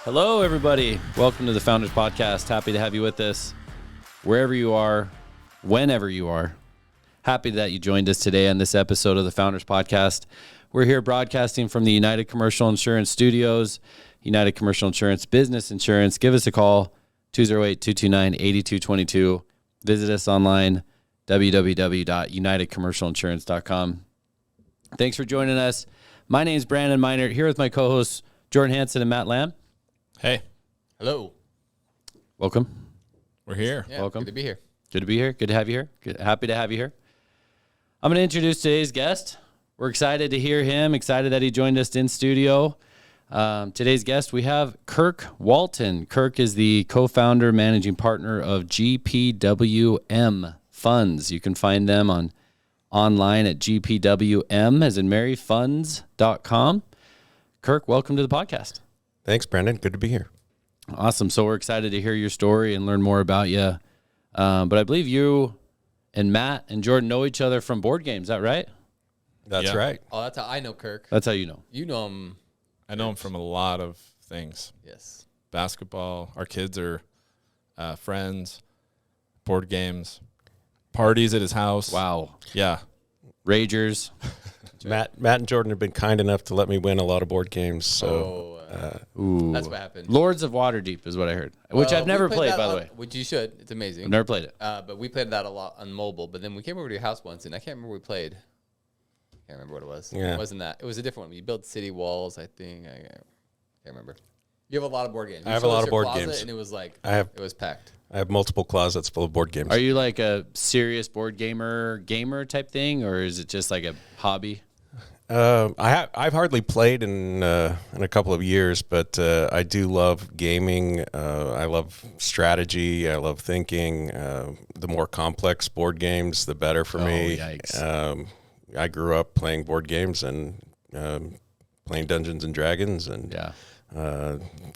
Hello, everybody. Welcome to the Founders Podcast. Happy to have you with us wherever you are, whenever you are. Happy that you joined us today on this episode of the Founders Podcast. We're here broadcasting from the United Commercial Insurance Studios, United Commercial Insurance Business Insurance. Give us a call, 208-229-8222. Visit us online, www.unitedcommercialinsurance.com. Thanks for joining us. My name is Brandon Meinert, here with my co-hosts, Jordan Hansen and Matt Lamb. Hey. Hello. Welcome. We're here. Yeah, Welcome. Good to be here. Good to be here. Good to have you here. Happy to have you here. I'm going to introduce today's guest. We're excited to hear him, excited that he joined us in studio. Today's guest, we have Kirk Walton. Kirk is the co-founder, managing partner of GPWM Funds. You can find them online at GPWM, as in maryfunds.com. Kirk, welcome to the podcast. Thanks, Brandon. Good to be here. Awesome. So we're excited to hear your story and learn more about you. But I believe you and Matt and Jordan know each other from board games. Is that right? That's right. Oh, that's how I know Kirk. That's how you know. You know him. I know him from a lot of things. Yes. Basketball. Our kids are friends. Board games. Parties at his house. Wow. Yeah. Ragers. Matt and Jordan have been kind enough to let me win a lot of board games. So Ooh. That's what happened. Lords of Waterdeep is what I heard, which I've never played, by the way. Which you should. It's amazing. I've never played it. But we played that a lot on mobile. But then we came over to your house once, and I can't remember what we played. I can't remember what it was. Yeah. It wasn't that. It was a different one. You build city walls, I think. I can't remember. You have a lot of board games. I have a lot of board games. And it was like, it was packed. I have multiple closets full of board games. Are you like a serious board gamer type thing, or is it just like a hobby? I've hardly played in a couple of years, but I do love gaming. I love strategy. I love thinking. The more complex board games, the better for me. Yikes. I grew up playing board games and playing Dungeons and Dragons and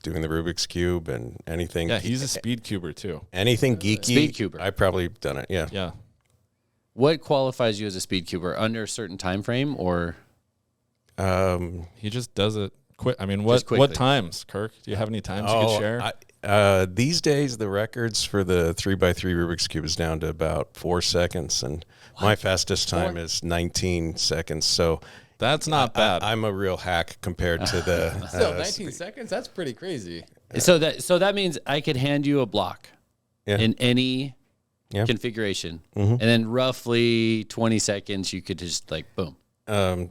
doing the Rubik's Cube and anything. Yeah, he's a speed cuber too. Anything geeky. Speed cuber. I've probably done it. Yeah. Yeah. What qualifies you as a speed cuber? Under a certain time frame, or He just does it quick. I mean, Just quickly. what times, Kirk? Do you have any times you could share? These days, the records for the 3x3 Rubik's Cube is down to about 4 seconds, and my fastest time is 19 seconds. So That's not bad. I'm a real hack compared to the. Still, 19 seconds? That's pretty crazy. so that means I could hand you a block Yeah. in any Yeah. configuration, and then roughly 20 seconds you could just like boom.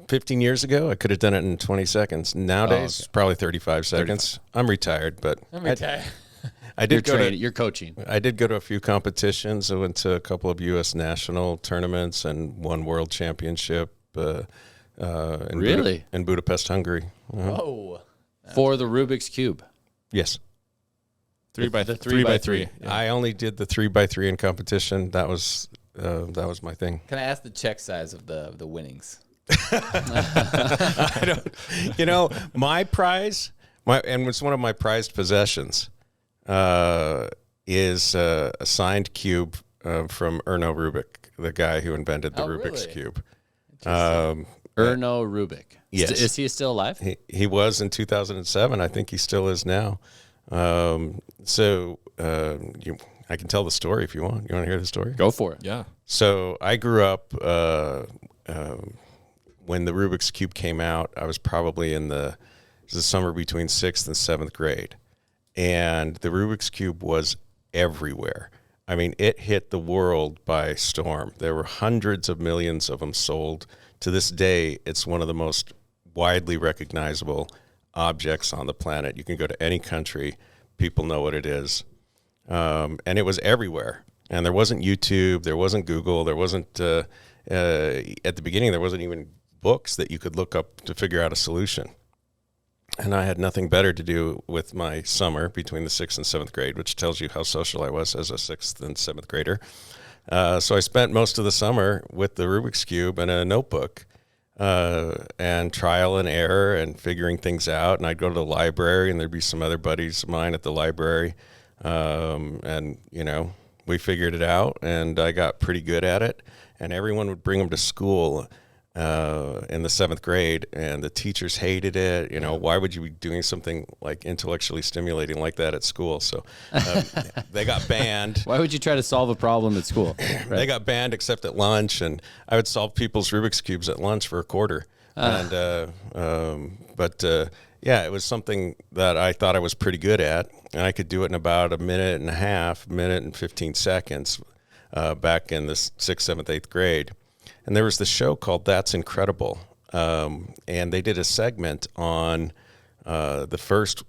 15 years ago, I could have done it in 20 seconds. Nowadays, probably 35 seconds. I'm retired, but I did You're coaching. I did go to a few competitions. I went to a couple of U.S. national tournaments and one world championship. Really? In Budapest, Hungary. Oh. For the Rubik's Cube. Yes. 3x3. Yeah. I only did the 3x3 in competition. That was my thing. Can I ask the check size of the winnings? I don't. You know, my prize, and it's one of my prized possessions, is a signed cube from Erno Rubik, the guy who invented the Rubik's really? Cube. Erno Rubik. Yes. Is he still alive? He was in 2007. I think he still is now. I can tell the story if you want. You want to hear the story? Go for it. Yeah. So I grew up when the Rubik's Cube came out. I was probably in the summer between 6th and 7th grade. And the Rubik's Cube was everywhere. I mean, it hit the world by storm. There were hundreds of millions of them sold. To this day, it's one of the most widely recognizable objects on the planet. You can go to any country, people know what it is. And it was everywhere. And there wasn't YouTube, there wasn't Google, there wasn't, at the beginning, there wasn't even books that you could look up to figure out a solution. And I had nothing better to do with my summer between the 6th and 7th grade, which tells you how social I was as a 6th and 7th grader. So I spent most of the summer with the Rubik's Cube and a notebook, and trial and error and figuring things out. And I'd go to the library, and there'd be some other buddies of mine at the library. And, you know, we figured it out, and I got pretty good at it. And everyone would bring them to school. in the 7th grade, and the teachers hated it. Why would you be doing something like intellectually stimulating like that at school? So they got banned. Why would you try to solve a problem at school? Right. They got banned except at lunch, and I would solve people's Rubik's Cubes at lunch for a quarter. But yeah, it was something that I thought I was pretty good at, and I could do it in about a minute and a half, minute and 15 seconds back in the 6th, 7th, 8th grade. And there was this show called That's Incredible, and they did a segment on the first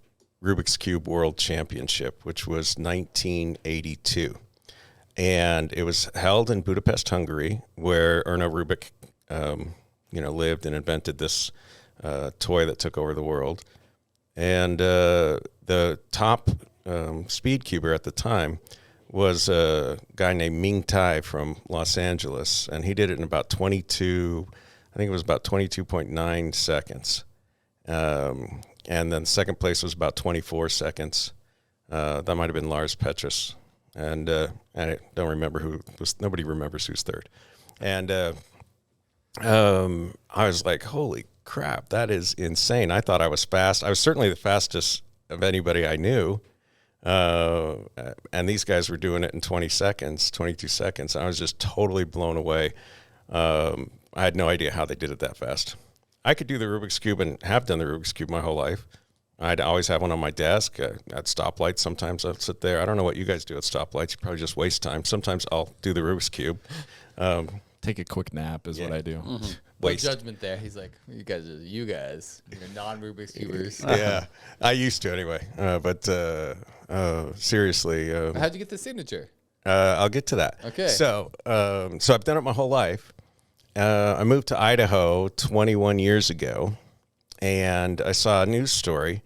Rubik's Cube World Championship, which was 1982. And it was held in Budapest, Hungary, where Erno Rubik, lived and invented this toy that took over the world. And the top speed cuber at the time was a guy named Ming Tai from Los Angeles, and he did it in about 22.9 seconds. And then second place was about 24 seconds. That might have been Lars Petrus. And I don't remember nobody remembers who's third. And I was like, holy crap, that is insane. I thought I was fast. I was certainly the fastest of anybody I knew. And these guys were doing it in 22 seconds. I was just totally blown away. I had no idea how they did it that fast. I could do the Rubik's Cube and have done the Rubik's Cube my whole life. I'd always have one on my desk at stoplights. Sometimes I'll sit there. I don't know what you guys do at stoplights. You probably just waste time. Sometimes I'll do the Rubik's Cube. Take a quick nap is what I do. No judgment there. He's like, you guys, you're non-Rubik's Cubers. Yeah, I used to anyway. But seriously. How'd you get the signature? I'll get to that. Okay. So I've done it my whole life. I moved to Idaho 21 years ago, and I saw a news story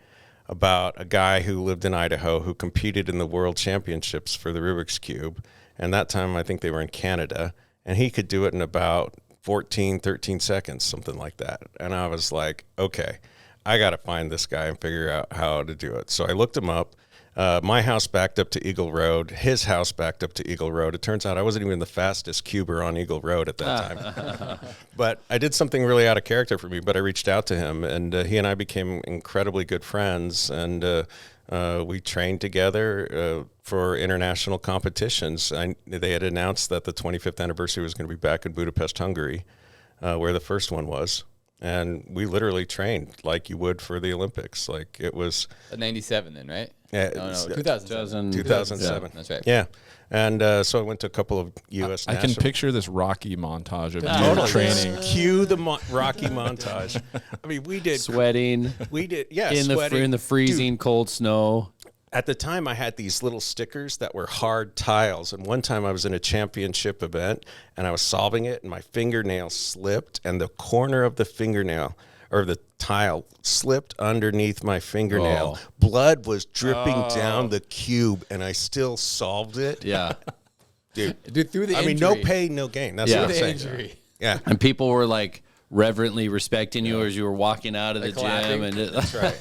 about a guy who lived in Idaho who competed in the World Championships for the Rubik's Cube. And that time, I think they were in Canada, and he could do it in about 13 seconds, something like that. And I was like, okay, I got to find this guy and figure out how to do it. So I looked him up. My house backed up to Eagle Road. His house backed up to Eagle Road. It turns out I wasn't even the fastest cuber on Eagle Road at that time. But I did something really out of character for me, but I reached out to him, and he and I became incredibly good friends, and we trained together for international competitions. They had announced that the 25th anniversary was going to be back in Budapest, Hungary, where the first one was. And we literally trained like you would for the Olympics. Like it was 97 then, right? Yeah, no, 2007. 2007. That's right. Yeah. And so I went to a couple of U.S. I can picture this Rocky montage of Totally. training. Cue the Rocky montage. I mean, we did Sweating in the freezing cold snow. At the time, I had these little stickers that were hard tiles. And one time I was in a championship event, and I was solving it, and my fingernail slipped, and the corner of the fingernail or the tile slipped underneath my fingernail. Oh. Blood was dripping down the cube, and I still solved it. Yeah. Dude, through the injury. I mean, no pain, no gain. That's what I'm saying. Injury. Yeah. And people were like reverently respecting you as you were walking out of the clapping. gym. And That's right.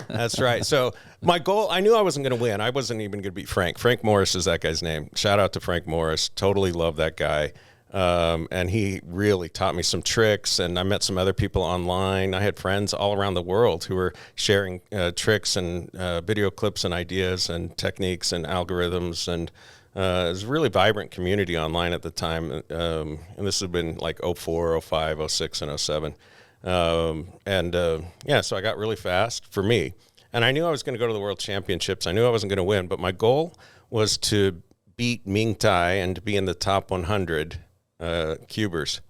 That's right. So my goal, I knew I wasn't going to win. I wasn't even going to beat Frank. Frank Morris is that guy's name. Shout out to Frank Morris. Totally love that guy. And he really taught me some tricks, and I met some other people online. I had friends all around the world who were sharing tricks and video clips and ideas and techniques and algorithms, and it was a really vibrant community online at the time. And this had been like 04, 05, 06, and 07. So I got really fast for me. And I knew I was going to go to the World Championships. I knew I wasn't going to win, but my goal was to beat Ming Tai and to be in the top 100 cubers.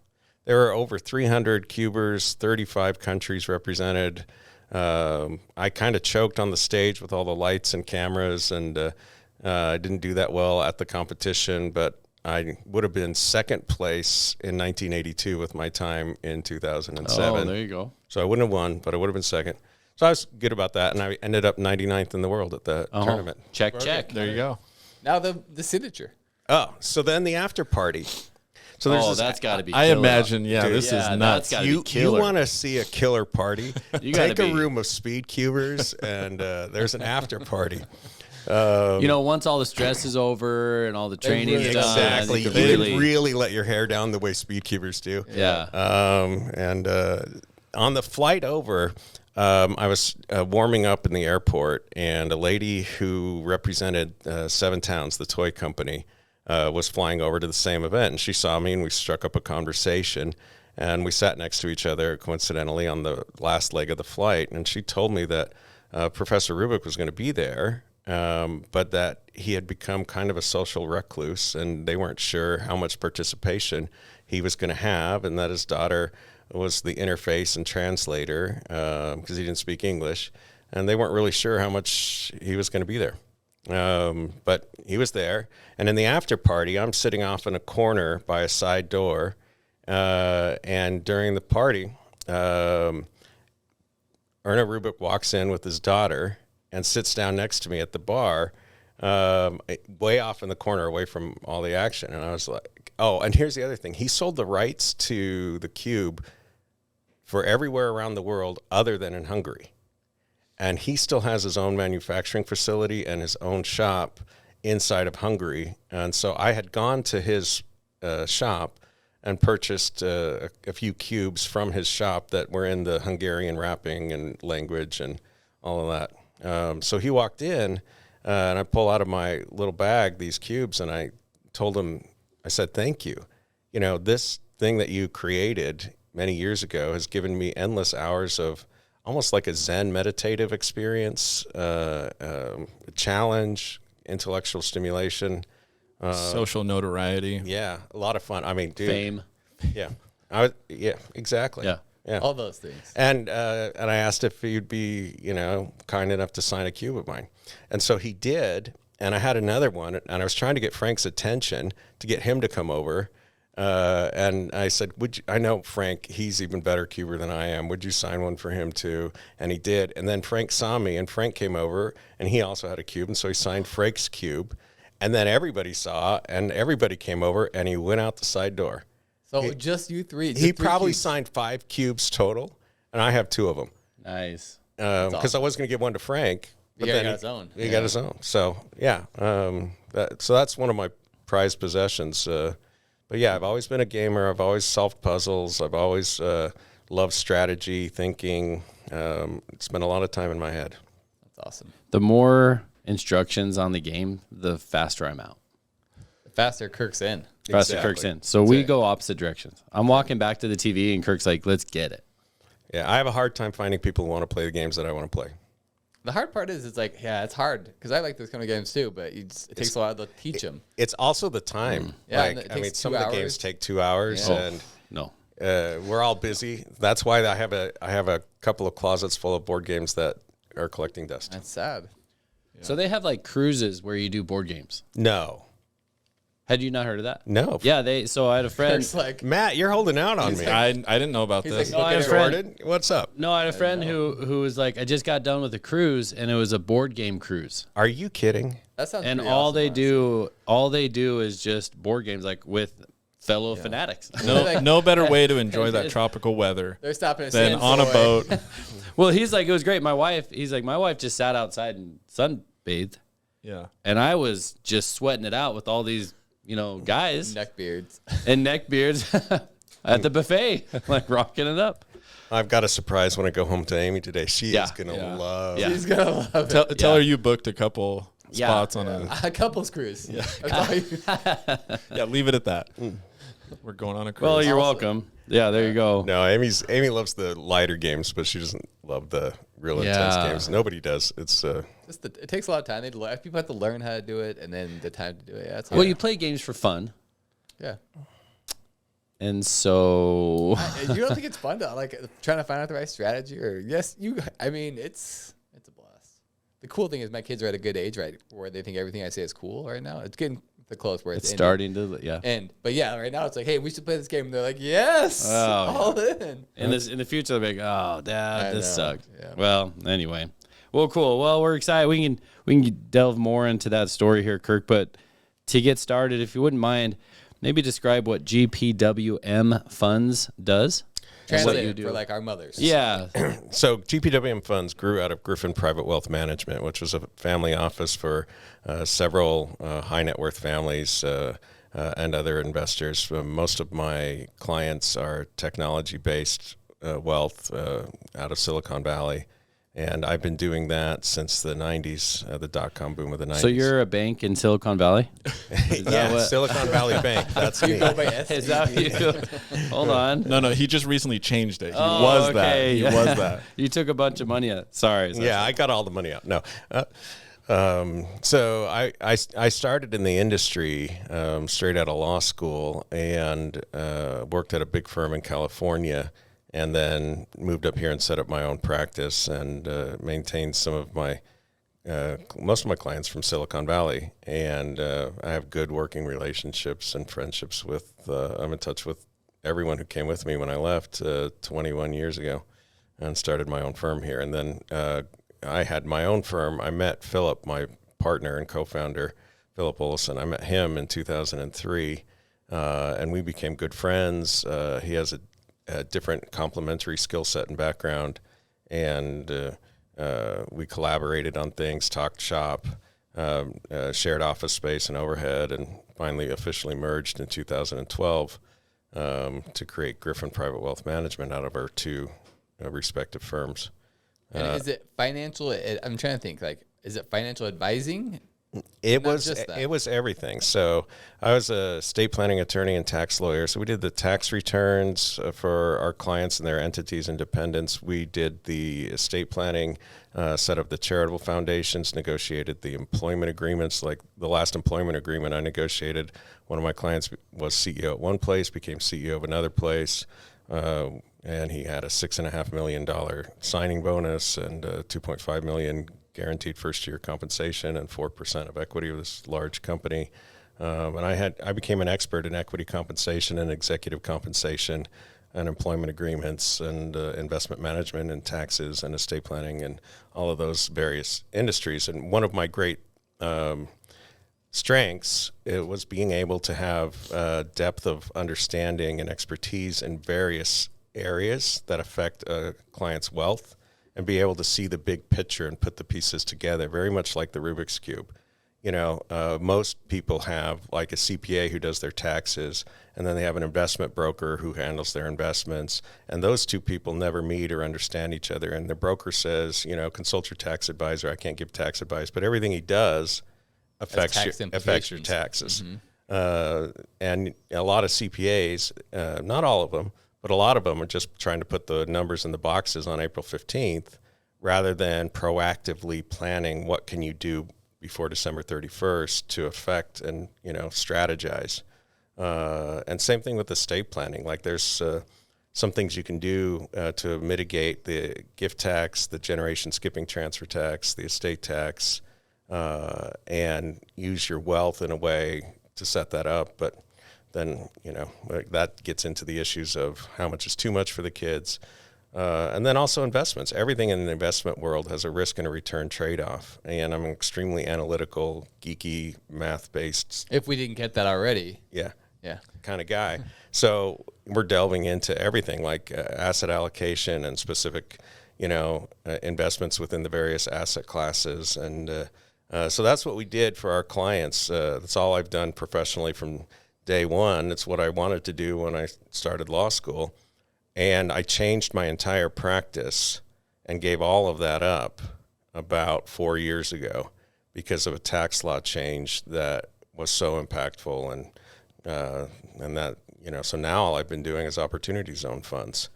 There are over 300 cubers, 35 countries represented. I kind of choked on the stage with all the lights and cameras, and I didn't do that well at the competition, but I would have been second place in 1982 with my time in 2007. oh, there you go. So I wouldn't have won, but I would have been second. So I was good about that, and I ended up 99th in the world at the tournament. Check. There you go. Now the signature. Oh, so then the after party. So there's That's got to be I killer. imagine, Dude, this is that's nuts. gotta be you killer. want to see a killer party? You gotta Take a be. room of speed cubers, and there's an after party. Once all the stress is over and all the training is done, Exactly. you You can can really let your hair down the way speed cubers do. Yeah. And on the flight over, I was warming up in the airport, and a lady who represented Seven Towns, the toy company, was flying over to the same event, and she saw me, and we struck up a conversation, and we sat next to each other, coincidentally, on the last leg of the flight, and she told me that Professor Rubik was going to be there, but that he had become kind of a social recluse, and they weren't sure how much participation he was going to have, and that his daughter was the interface and translator because he didn't speak English, and they weren't really sure how much he was going to be there. But he was there, and in the after party, I'm sitting off in a corner by a side door, and during the party, Erna Rubik walks in with his daughter and sits down next to me at the bar, way off in the corner, away from all the action. And I was like, oh, and here's the other thing. He sold the rights to the cube for everywhere around the world other than in Hungary. And he still has his own manufacturing facility and his own shop inside of Hungary. And so I had gone to his shop and purchased a few cubes from his shop that were in the Hungarian wrapping and language and all of that. So he walked in, and I pull out of my little bag these cubes, and I told him, I said, thank you. You know, this thing that you created many years ago has given me endless hours of almost like a Zen meditative experience, a challenge, intellectual stimulation. Social notoriety. Yeah, a lot of fun. I mean, dude. Fame. Yeah. Yeah, exactly. Yeah. Yeah. All those things. And I asked if he'd be, kind enough to sign a cube of mine. And so he did, and I had another one, and I was trying to get Frank's attention to get him to come over. And I said, I know Frank, he's even better cuber than I am. Would you sign one for him too? And he did. And then Frank saw me, and Frank came over, and he also had a cube, and so he signed Frank's cube. And then everybody saw, and everybody came over, and he went out the side door. So just you three. He probably signed 5 cubes total, and I have 2 of them. Nice. Because awesome. I was going to give one to Frank. But Yeah, then he got his own. He got his own. So, yeah. So that's one of my prized possessions. But, yeah, I've always been a gamer. I've always solved puzzles. I've always loved strategy, thinking. Spent a lot of time in my head. That's awesome. The more instructions on the game, the faster I'm out. The faster Kirk's in. Faster Exactly. Kirk's in. So we go opposite directions. I'm walking back to the TV, and Kirk's like, let's get it. Yeah, I have a hard time finding people who want to play the games that I want to play. The hard part is, it's like, yeah, it's hard because I like those kind of games too, but it takes a while to teach them. It's also the time. Yeah, and it I mean, takes some 2 of the games hours. take 2 hours, Oh, and no. we're all busy. That's why I have a couple of closets full of board games that are collecting dust. That's sad. So they have like cruises where you do board games. No. Had you not heard of that? No. Yeah, so I had a friend. Kirk's like, Matt, you're holding out on me. I didn't know about He's this. like, I had a Look at friend. Jordan, what's up? No, I had a friend who was like, I just got done with a cruise, and it was a board game cruise. Are you kidding? that sounds And pretty all awesome, they do is just board games, like with fellow fanatics. No better way to enjoy that tropical weather They're stopping at than San on a Soy. boat. Well, he's like, it was great. My wife just sat outside and sunbathed, Yeah. and I was just sweating it out with all these, guys Neckbeards. and neckbeards at the buffet, like rocking it up. I've got a surprise when I go home to Amy today. She Yeah. is going to Yeah. love Yeah. He's gonna love it. Tell her you booked a couple Yeah. spots on a. A couples cruise. Yeah. That's all you- Yeah, leave it at that. We're going on a cruise. Well, you're Also- welcome. Yeah, there you go. No, Amy loves the lighter games, but she doesn't love the real intense Yeah. games. Nobody does. It's it takes a lot of time. People have to learn how to do it, and then the time to do it. Yeah, it's Well, you play games for fun, yeah. and so You don't think it's fun to trying to find out the right strategy, or yes, you? I mean, it's a blast. The cool thing is my kids are at a good age, right, where they think everything I say is cool. Right now, it's getting the close where it's ending. starting to, yeah. But yeah, right now it's like, hey, we should play this game. And they're like, yes, Oh, all in. In the future, they'll be like, oh, Dad, I this know, sucked. yeah. Well, anyway. Well, cool. Well, we're excited. We can delve more into that story here, Kirk. But to get started, if you wouldn't mind, maybe describe what GPWM Funds does. Translate you it do. for like our mothers. Yeah. So GPWM Funds grew out of Griffin Private Wealth Management, which was a family office for several high net worth families and other investors. Most of my clients are technology-based wealth out of Silicon Valley. And I've been doing that since the 90s, the dot-com boom of the 90s. So you're a bank in Silicon Valley? Yeah, Silicon Valley Bank. That's me. Go by Is that you? Hold on. No, he just recently changed it. He Oh, was okay. that. He was that. You took a bunch of money out. Sorry. Yeah, I got all the money out. No. So I started in the industry straight out of law school and worked at a big firm in California, and then moved up here and set up my own practice and maintained some of my most of my clients from Silicon Valley. And I have good working relationships and friendships with. I'm in touch with everyone who came with me when I left 21 years ago, and started my own firm here. And then I had my own firm. I met Philip, my partner and co-founder, Philip Olson. I met him in 2003, and we became good friends. He has a different complementary skill set and background, and we collaborated on things, talked shop, shared office space and overhead, and finally officially merged in 2012 to create Griffin Private Wealth Management out of our two respective firms. And is it financial? I'm trying to think. Like, is it financial advising? It Not was just that. it was everything. So I was a estate planning attorney and tax lawyer. So we did the tax returns for our clients and their entities and dependents. We did the estate planning, set up the charitable foundations, negotiated the employment agreements. Like the last employment agreement I negotiated, one of my clients was CEO at one place, became CEO of another place. And he had a $6.5 million signing bonus and $2.5 million guaranteed first-year compensation and 4% of equity of this large company. And I became an expert in equity compensation and executive compensation and employment agreements and investment management and taxes and estate planning and all of those various industries. And one of my great strengths was being able to have depth of understanding and expertise in various areas that affect a client's wealth, and be able to see the big picture and put the pieces together, very much like the Rubik's Cube. You know, most people have like a CPA who does their taxes, and then they have an investment broker who handles their investments, and those two people never meet or understand each other. And the broker says, you know, consult your tax advisor. I can't give tax advice, but everything he does affects your taxes. Mm-hmm. And a lot of CPAs, not all of them, but a lot of them are just trying to put the numbers in the boxes on April 15th rather than proactively planning what can you do before December 31st to affect and, you know, strategize. And same thing with estate planning. Like there's some things you can do to mitigate the gift tax, the generation skipping transfer tax, the estate tax, and use your wealth in a way to set that up. But then, you know, that gets into the issues of how much is too much for the kids. And then also investments. Everything in the investment world has a risk and a return trade-off. And I'm an extremely analytical, geeky, math-based. If we didn't get that already. Yeah. Yeah. Kind of guy. So we're delving into everything like asset allocation and specific, you know, investments within the various asset classes. And so that's what we did for our clients. That's all I've done professionally from day one. It's what I wanted to do when I started law school. And I changed my entire practice and gave all of that up about 4 years ago because of a tax law change that was so impactful. And that, you know, so now all I've been doing is opportunity zone funds.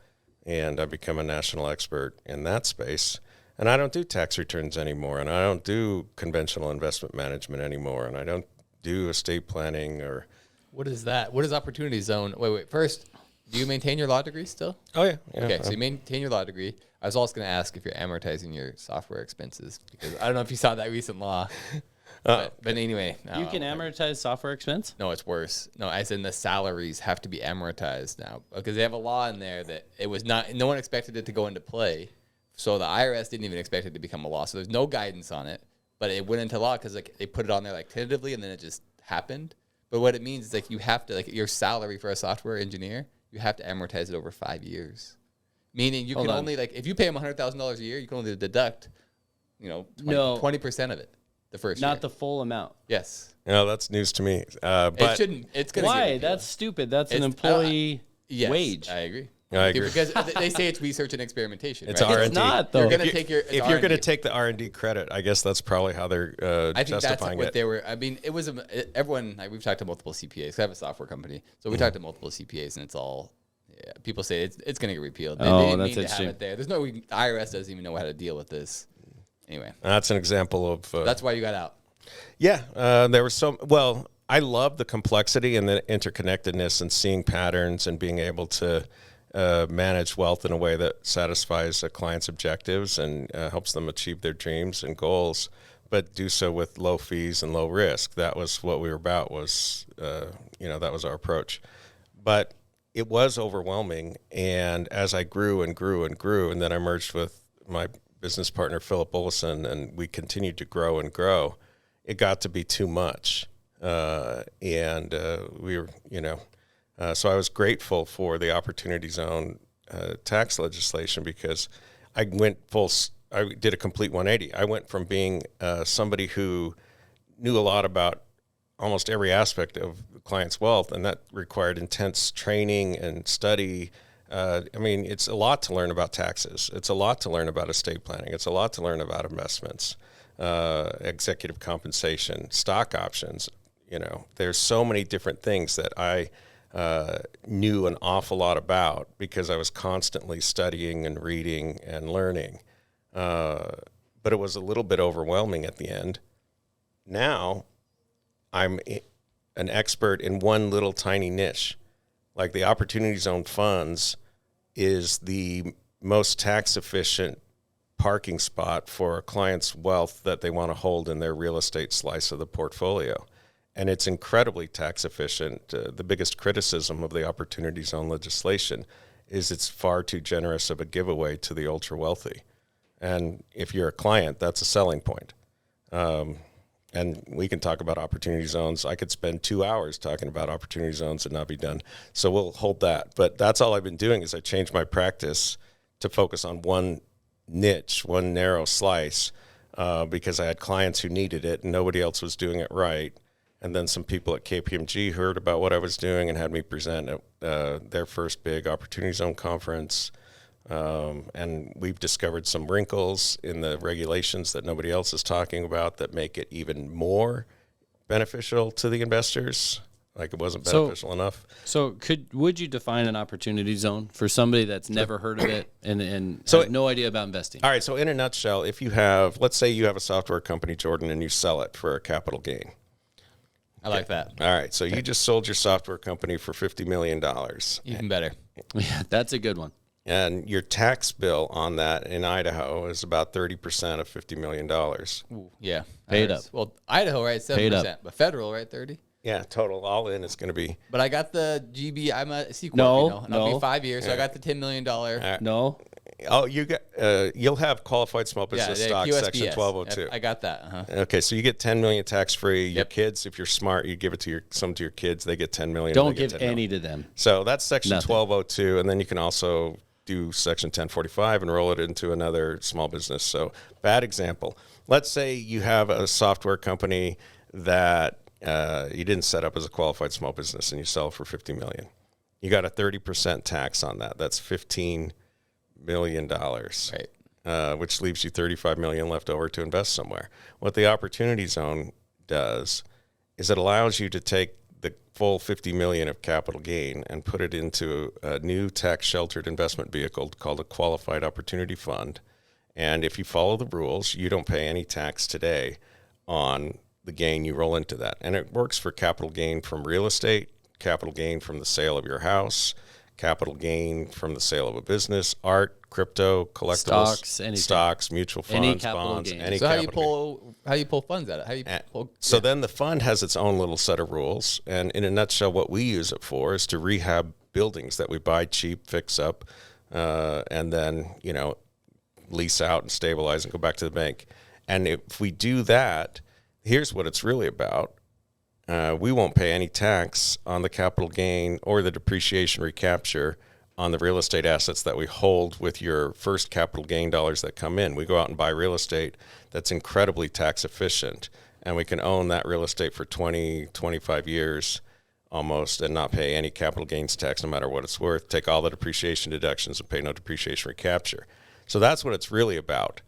And I've become a national expert in that space. And I don't do tax returns anymore. And I don't do conventional investment management anymore. And I don't do estate planning or... What is that? What is opportunity zone? Wait. First, do you maintain your law degree still? Oh, yeah. Okay, so you maintain your law degree. I was also going to ask if you're amortizing your software expenses, because I don't know if you saw that recent law. But anyway. No, You can amortize software expense? No, it's worse. No, as in the salaries have to be amortized now, because they have a law in there that it was not, no one expected it to go into play. So the IRS didn't even expect it to become a law. So there's no guidance on it, but it went into law because like they put it on there like tentatively, and then it just happened. But what it means is like you have to, like your salary for a software engineer, you have to amortize it over 5 years. Meaning you Hold can on. only, like, if you pay them $100,000 a year, you can only deduct, 20% of it the first year. Not the full amount. Yes. No, that's news to me. It But shouldn't. It's going to Why? That's stupid. That's an It's- employee yes, wage. I agree. I agree. Because they say it's research and experimentation. It's right? R&D. It's not, though. You're going If to take your. if you're going to take the R&D credit, I guess that's probably how they're I think that's justifying what it. they were. I mean, it was everyone. We've talked to multiple CPAs. I have a software company, so we talked to multiple CPAs, and it's all. Yeah, people say it's going to get repealed. They didn't that's mean to have interesting. it there. There's no. The IRS doesn't even know how to deal with this. Anyway, That's an example of. that's why you got out. Yeah, there was some. Well, I love the complexity and the interconnectedness and seeing patterns and being able to manage wealth in a way that satisfies a client's objectives and helps them achieve their dreams and goals, but do so with low fees and low risk. That was what we were about. That was our approach. But it was overwhelming, and as I grew and grew and grew, and then I merged with my business partner Philip Olson, and we continued to grow and grow. It got to be too much, and we were, so I was grateful for the Opportunity Zone tax legislation because I did a complete 180. I went from being somebody who knew a lot about almost every aspect of the client's wealth, and that required intense training and study. It's a lot to learn about taxes. It's a lot to learn about estate planning. It's a lot to learn about investments, executive compensation, stock options. There's so many different things that I knew an awful lot about because I was constantly studying and reading and learning. But it was a little bit overwhelming at the end. Now I'm an expert in one little tiny niche. Like the Opportunity Zone funds is the most tax efficient parking spot for a client's wealth that they want to hold in their real estate slice of the portfolio. And it's incredibly tax efficient. The biggest criticism of the Opportunity Zone legislation is it's far too generous of a giveaway to the ultra wealthy. And if you're a client, that's a selling point. And we can talk about opportunity zones. I could spend 2 hours talking about opportunity zones and not be done. So we'll hold that. But that's all I've been doing is I changed my practice to focus on one niche, one narrow slice, because I had clients who needed it and nobody else was doing it right. And then some people at KPMG heard about what I was doing and had me present at their first big opportunity zone conference. And we've discovered some wrinkles in the regulations that nobody else is talking about that make it even more beneficial to the investors. Like it wasn't beneficial enough. So would you define an opportunity zone for somebody that's never heard of it and So has no idea about investing? All right. So in a nutshell, if you have, let's say you have a software company, Jordan, and you sell it for a capital gain. I like that. All right. So you just sold your software company for $50 million. Even better. Yeah, that's a good one. And your tax bill on that in Idaho is about 30% of $50 million. Ooh, yeah. Paid up. Well, Idaho, right? 7%. But federal, right? 30. Yeah, total all in is going to be. But I got the GB. I'm a C corp, No, and I'll no. be 5 years, so I got the $10 million. No. Oh, you got. You'll have qualified small business stock QSBS. section 1202. Yep, I got that. Uh-huh. Okay, so you get 10 million tax free. Your Yep. kids, if you're smart, you give it to some to your kids. They get 10 million. Don't they get give 10 million. any to them. So that's section Nothing. 1202, and then you can also do section 1045 and roll it into another small business. So bad example. Let's say you have a software company that you didn't set up as a qualified small business and you sell for $50 million. You got a 30% tax on that. That's $15 million. Right. Which leaves you $35 million left over to invest somewhere. What the Opportunity Zone does is it allows you to take the full $50 million of capital gain and put it into a new tax-sheltered investment vehicle called a Qualified Opportunity Fund. And if you follow the rules, you don't pay any tax today on the gain you roll into that. And it works for capital gain from real estate, capital gain from the sale of your house, capital gain from the sale of a business, art, crypto, collectibles, Stocks, anything. stocks, mutual funds, Any capital bonds, gain. any So how do capital you pull funds out of it? How do you pull? So then the fund has its own little set of rules. And in a nutshell, what we use it for is to rehab buildings that we buy cheap, fix up, and then, lease out and stabilize and go back to the bank. And if we do that, here's what it's really about. We won't pay any tax on the capital gain or the depreciation recapture on the real estate assets that we hold with your first capital gain dollars that come in. We go out and buy real estate that's incredibly tax efficient, and we can own that real estate for 20, 25 years almost and not pay any capital gains tax no matter what it's worth, take all the depreciation deductions and pay no depreciation recapture. So that's what it's really about.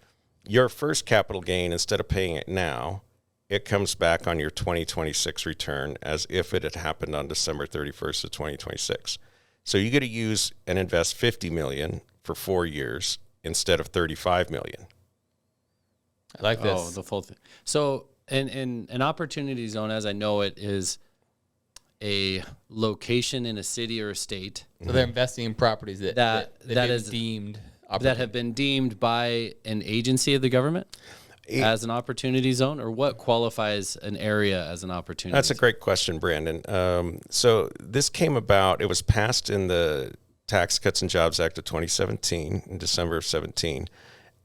Your first capital gain, instead of paying it now, it comes back on your 2026 return as if it had happened on December 31st of 2026. So you get to use and invest $50 million for 4 years instead of $35 million. I like this. Oh, the full thing. So, in an opportunity zone, as I know it, is a location in a city or a state So they're investing in properties that is deemed that have been deemed by an agency of the government as an opportunity zone, or what qualifies an area as an opportunity That's a zone? great question, Brandon. So this came about, it was passed in the Tax Cuts and Jobs Act of 2017, in December of 17,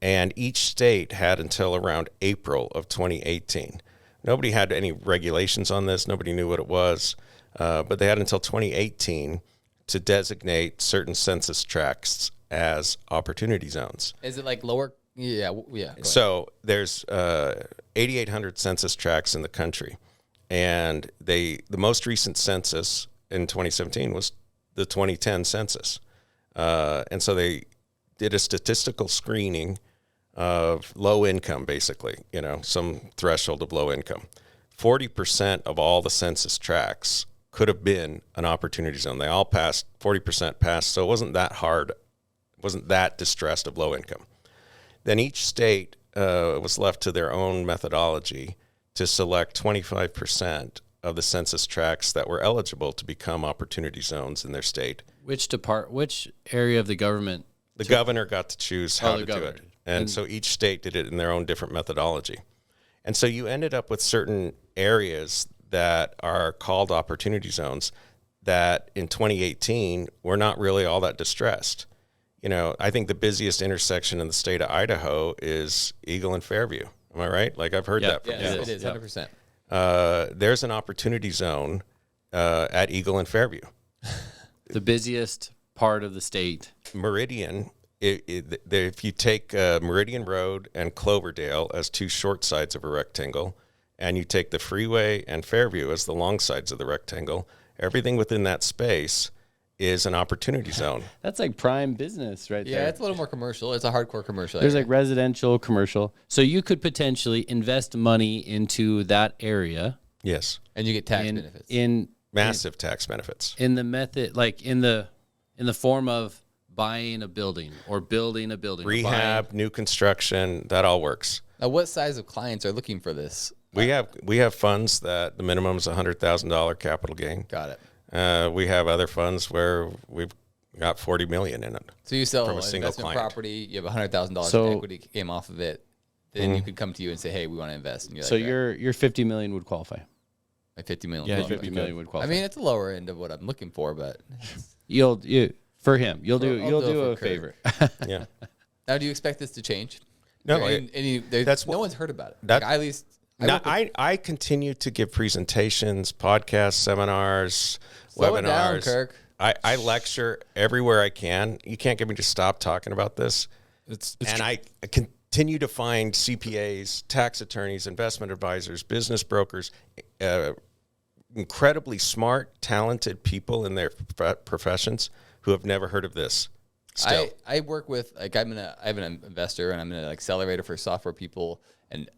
and each state had until around April of 2018. Nobody had any regulations on this. Nobody knew what it was, but they had until 2018 to designate certain census tracts as opportunity zones. Is it like lower? Yeah. Go ahead. So there's 8,800 census tracts in the country, and the most recent census in 2017 was the 2010 census, and so they did a statistical screening of low income, basically, some threshold of low income. 40% of all the census tracts could have been an opportunity zone. They all passed, 40% passed, so it wasn't that hard, wasn't that distressed of low income. Then each state was left to their own methodology to select 25% of the census tracts that were eligible to become opportunity zones in their state. Which area of the government? The governor got to choose how the to do governor. it. And so each state did it in their own different methodology. And so you ended up with certain areas that are called opportunity zones that in 2018 were not really all that distressed. I think the busiest intersection in the state of Idaho is Eagle and Fairview. Am I right? Like, I've heard that from Yes, you. it is 100%. There's an opportunity zone at Eagle and Fairview. The busiest part of the state. Meridian, if you take Meridian Road and Cloverdale as two short sides of a rectangle, and you take the freeway and Fairview as the long sides of the rectangle, everything within that space is an opportunity zone. That's like prime business right there. Yeah, it's a little more commercial. It's a hardcore commercial. There's area. like residential, commercial. So you could potentially invest money into that area Yes. and you get tax in benefits. Massive tax benefits. in the method, like in the form of buying a building or building a building. or Rehab, new construction, that all works. Now, what size of clients are looking for this? We have funds that the minimum is $100,000 capital gain. Got it. We have other funds where we've got $40 million in it. So you sell From an a single investment client. property, you have $100,000 So- in equity came off of it. Then you could come to you and say, "Hey, we want to invest." And you're So like, your $50 million would qualify. like $50 million. Yeah, qualify. 50 million would qualify. I mean, it's the lower end of what I'm looking for, but You'll for him. You'll do I'll you'll do it do for a favor. Yeah. now do you expect this to change? No, That's no one's heard about it. that- Like, at least Now, work with- I continue to give presentations, podcasts, seminars, Slow it down, webinars. Kirk. I lecture everywhere I can. You can't get me to stop talking about this. And I continue to find CPAs, tax attorneys, investment advisors, business brokers, incredibly smart, talented people in their professions who have never heard of this. Still, I work with I have an investor and I'm an accelerator for software people, and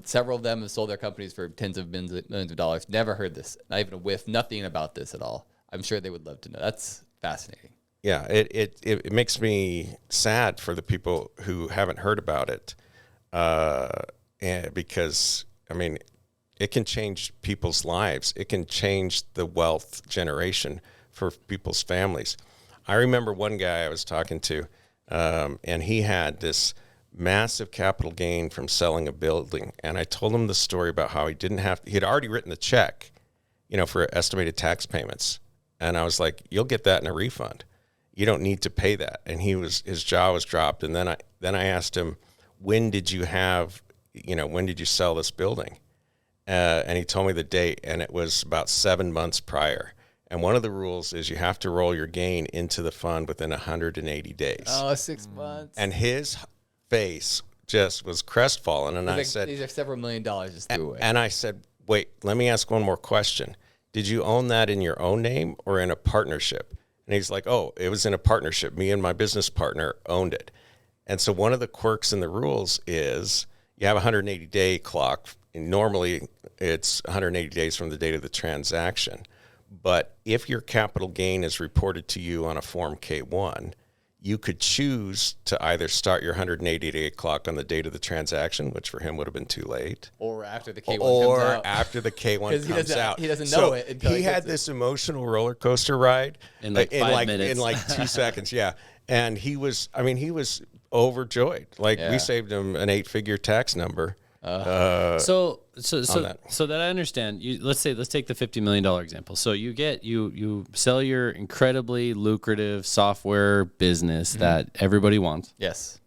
several of them have sold their companies for tens of millions of dollars. Never heard this, not even a whiff, nothing about this at all. I'm sure they would love to know. That's fascinating. yeah, it makes me sad for the people who haven't heard about it, and because I mean, it can change people's lives. It can change the wealth generation for people's families. I remember one guy I was talking to, and he had this massive capital gain from selling a building. And I told him the story about how he had already written the check, for estimated tax payments. And I was like, you'll get that in a refund. You don't need to pay that. And his jaw was dropped. And then I asked him, when did you sell this building? And he told me the date, and it was about 7 months prior. And one of the rules is you have to roll your gain into the fund within 180 days. Oh, 6 months. And his face just was crestfallen. And I said, these are several $1 million just threw away. and I said, wait, let me ask one more question. Did you own that in your own name or in a partnership? And he's like, oh, it was in a partnership. Me and my business partner owned it. And so one of the quirks in the rules is you have a 180-day clock. And normally it's 180 days from the date of the transaction. But if your capital gain is reported to you on a Form K-1, you could choose to either start your 180-day clock on the date of the transaction, which for him would have been too late, or after the K1 or comes out. after the K1 comes out. He doesn't know it until he had this emotional roller coaster ride In like 5 minutes. In like 2 seconds, yeah. And he was overjoyed. Like Yeah. we saved him an 8-figure tax number. So that. that I understand. Let's take the $50 million example. So you sell your incredibly lucrative software business that everybody wants. Yes.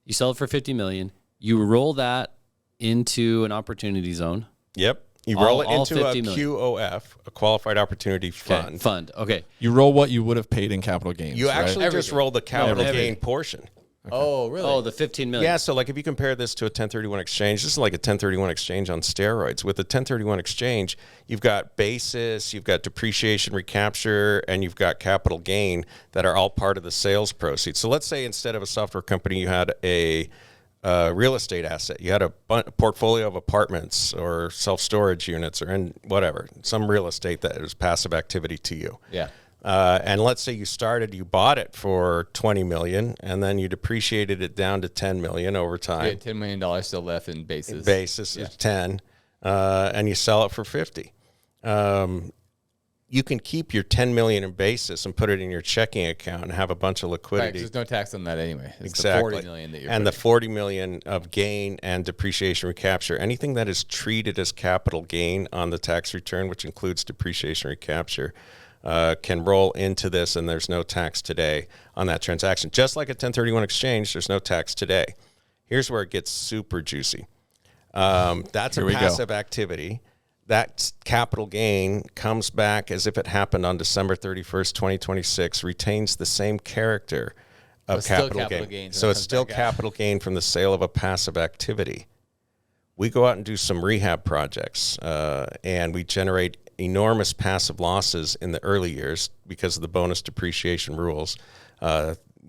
You sell it for $50 million. You roll that into an opportunity zone. Yep. You roll All it into a 50 million. QOF, a qualified opportunity Okay, fund. Okay. You roll what you would have paid in capital gains. You right? actually just Everything. roll the capital everything. gain portion. Oh, really? Oh, the $15 million. Yeah, so like if you compare this to a 1031 exchange, this is like a 1031 exchange on steroids. With a 1031 exchange, you've got basis, you've got depreciation recapture, and you've got capital gain that are all part of the sales proceeds. So let's say instead of a software company, you had a real estate asset. You had a portfolio of apartments or self-storage units or whatever, some real estate that is passive activity to you. Yeah. And let's say you bought it for $20 million, and then you depreciated it down to $10 million over You time. had $10 million still left in basis. Basis is 10, and you sell it for 50. You can keep your 10 million in basis and put it in your checking account and have a bunch of Right, 'cause liquidity. there's no tax on that anyway. It's Exactly. the 40 million that you're and the putting. 40 million of gain and depreciation recapture. Anything that is treated as capital gain on the tax return, which includes depreciation recapture, can roll into this, and there's no tax today on that transaction. Just like a 1031 exchange, there's no tax today. Here's where it gets super juicy. That's a Here we go. passive activity. That capital gain comes back as if it happened on December 31st, 2026, retains the same character of It's still capital capital gain. gain, So so it it's comes still back out. capital gain from the sale of a passive activity. We go out and do some rehab projects, and we generate enormous passive losses in the early years because of the bonus depreciation rules.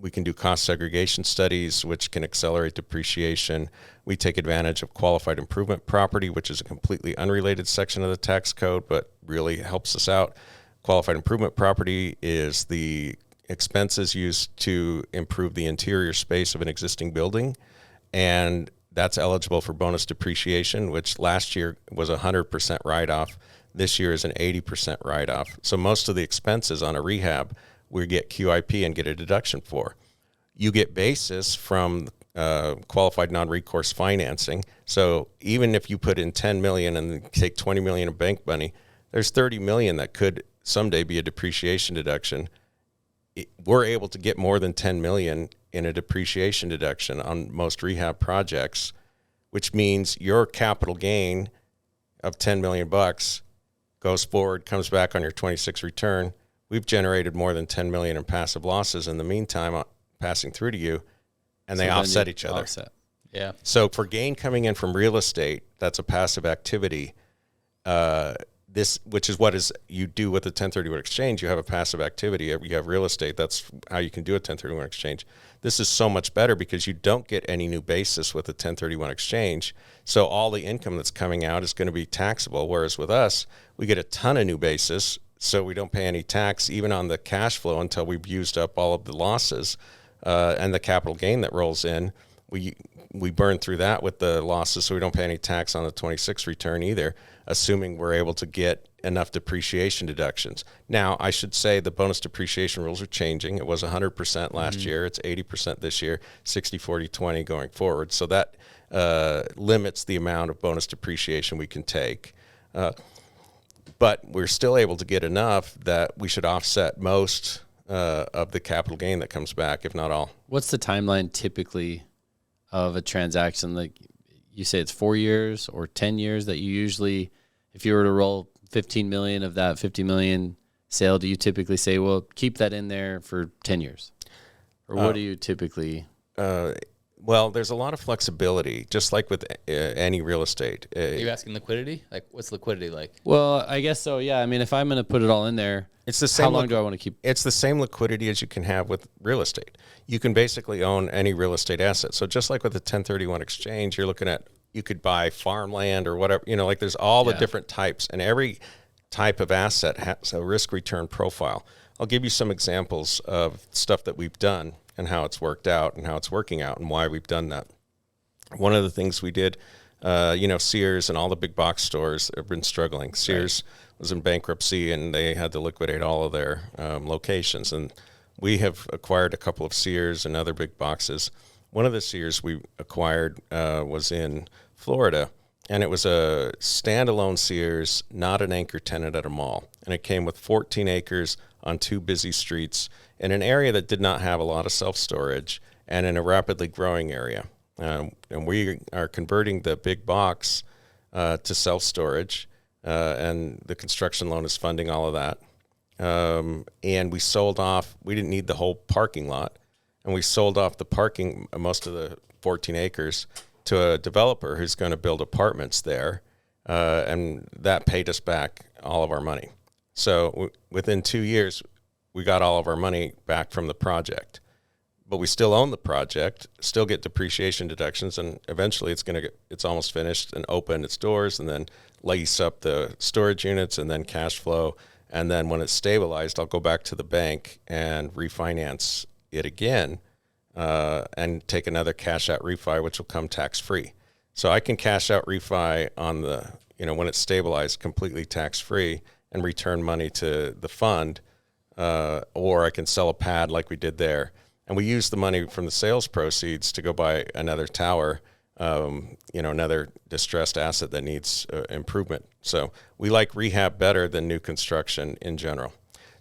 We can do cost segregation studies, which can accelerate depreciation. We take advantage of qualified improvement property, which is a completely unrelated section of the tax code, but really helps us out. Qualified improvement property is the expenses used to improve the interior space of an existing building, and that's eligible for bonus depreciation, which last year was a 100% write-off. This year is an 80% write-off. So most of the expenses on a rehab, we get QIP and get a deduction for. You get basis from qualified non-recourse financing. So even if you put in 10 million and take 20 million of bank money, there's 30 million that could someday be a depreciation deduction. We're able to get more than 10 million in a depreciation deduction on most rehab projects, which means your capital gain of 10 million bucks goes forward, comes back on your 26 return. We've generated more than 10 million in passive losses in the meantime passing through to you, and they So then offset you each other. offset. Yeah. So for gain coming in from real estate, that's a passive activity. Which is what you do with a 1031 exchange. You have a passive activity. You have real estate. That's how you can do a 1031 exchange. This is so much better because you don't get any new basis with a 1031 exchange. So all the income that's coming out is going to be taxable. Whereas with us, we get a ton of new basis, so we don't pay any tax even on the cash flow until we've used up all of the losses and the capital gain that rolls in. We burn through that with the losses, so we don't pay any tax on the 26 return either, assuming we're able to get enough depreciation deductions. Now, I should say the bonus depreciation rules are changing. It was 100% last year. It's 80% this year, 60, 40, 20 going forward. So that limits the amount of bonus depreciation we can take. But we're still able to get enough that we should offset most of the capital gain that comes back, if not all. What's the timeline typically of a transaction? Like you say, it's 4 years or 10 years that you usually, if you were to roll 15 million of that 50 million sale, do you typically say, well, keep that in there for 10 years? Or what do you typically? Well, there's a lot of flexibility, just like with any real estate. Are you asking liquidity? Like, what's liquidity like? Well, I guess so, yeah. I mean, if I'm going to put it all in there, It's the same. how long do I want to keep? It's the same liquidity as you can have with real estate. You can basically own any real estate asset. So just like with the 1031 exchange, you're looking at, you could buy farmland or whatever, like there's all the different types, and every type of asset has a risk return profile. I'll give you some examples of stuff that we've done and how it's worked out and how it's working out and why we've done that. One of the things we did, Sears and all the big box stores have been struggling. Sears was in bankruptcy and they had to liquidate all of their locations. And we have acquired a couple of Sears and other big boxes. One of the Sears we acquired was in Florida, and it was a standalone Sears, not an anchor tenant at a mall. And it came with 14 acres on 2 busy streets in an area that did not have a lot of self-storage and in a rapidly growing area. And we are converting the big box to self-storage, and the construction loan is funding all of that. And we sold off, we didn't need the whole parking lot, and we sold off the parking, most of the 14 acres, to a developer who's going to build apartments there, and that paid us back all of our money. So within 2 years, we got all of our money back from the project. But we still own the project, still get depreciation deductions, and eventually it's almost finished and open its doors, and then lease up the storage units, and then cash flow. And then when it's stabilized, I'll go back to the bank and refinance it again, and take another cash out refi, which will come tax free. So I can cash out refi on the, when it's stabilized, completely tax free, and return money to the fund, or I can sell a pad like we did there. And we use the money from the sales proceeds to go buy another tower, another distressed asset that needs improvement. So we like rehab better than new construction in general.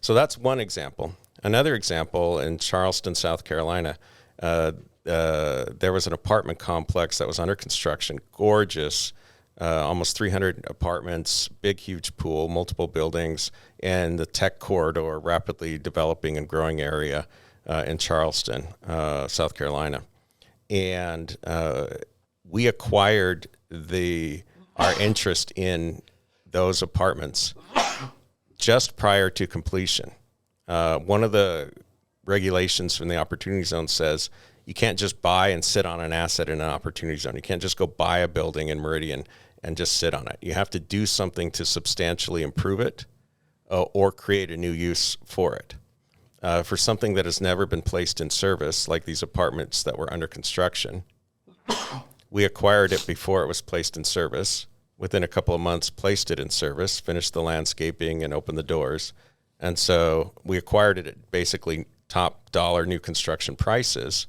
So that's one example. Another example, in Charleston, South Carolina, there was an apartment complex that was under construction, gorgeous, almost 300 apartments, big, huge pool, multiple buildings, and the tech corridor, rapidly developing and growing area in Charleston, South Carolina. And we acquired our interest in those apartments just prior to completion. One of the regulations from the Opportunity Zone says you can't just buy and sit on an asset in an Opportunity Zone. You can't just go buy a building in Meridian and just sit on it. You have to do something to substantially improve it or create a new use for it. For something that has never been placed in service, like these apartments that were under construction, we acquired it before it was placed in service. Within a couple of months, placed it in service, finished the landscaping, and opened the doors. And so we acquired it at basically top dollar new construction prices,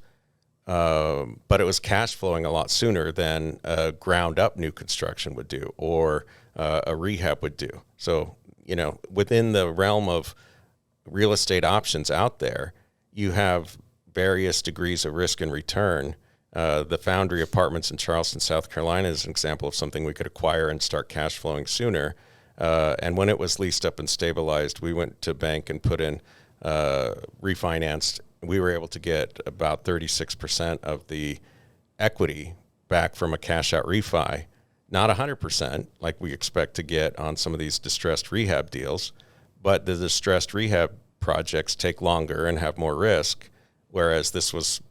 but it was cash flowing a lot sooner than a ground up new construction would do, or a rehab would do. So, within the realm of real estate options out there, you have various degrees of risk and return. The Foundry Apartments in Charleston, South Carolina is an example of something we could acquire and start cash flowing sooner. And when it was leased up and stabilized, we went to bank and put in, refinanced. We were able to get about 36% of the equity back from a cash out refi, not 100% like we expect to get on some of these distressed rehab deals, but the distressed rehab projects take longer and have more risk, whereas this was,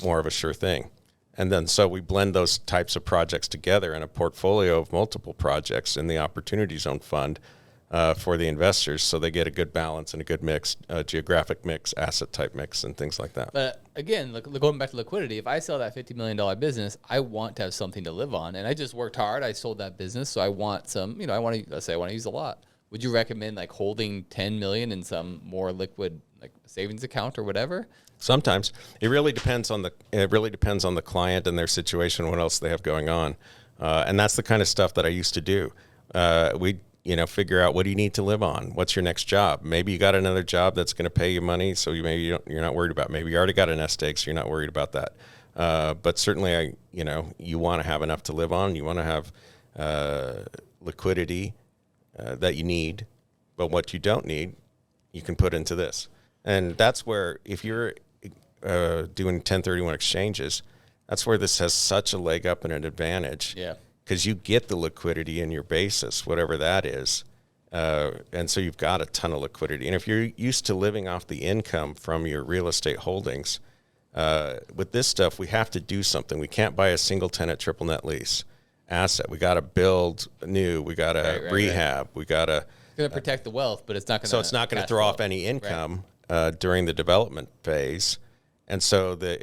more of a sure thing. And then so we blend those types of projects together in a portfolio of multiple projects in the Opportunity Zone Fund for the investors, so they get a good balance and a good mix, geographic mix, asset type mix, and things like that. But again, going back to liquidity, if I sell that $50 million business, I want to have something to live on. And I just worked hard. I sold that business, so I want some, let's say I want to use a lot. Would you recommend holding $10 million in some more liquid savings account or whatever? Sometimes it really depends on the client and their situation, what else they have going on, and that's the kind of stuff that I used to do. We figure out, what do you need to live on? What's your next job? Maybe you got another job that's going to pay you money, so you're not worried about it. Maybe you already got a nest egg, so you're not worried about that. But certainly, you want to have enough to live on. You want to have liquidity that you need, but what you don't need you can put into this. And that's where, if you're doing 1031 exchanges, that's where this has such a leg up and an advantage. Yeah. Because you get the liquidity in your basis, whatever that is. And so you've got a ton of liquidity. And if you're used to living off the income from your real estate holdings, with this stuff, we have to do something. We can't buy a single tenant triple net lease asset. We got to build new. We got to rehab. We got to. It's going to protect the wealth, but it's not going to. So it's not going to throw off any income during the development phase. And so the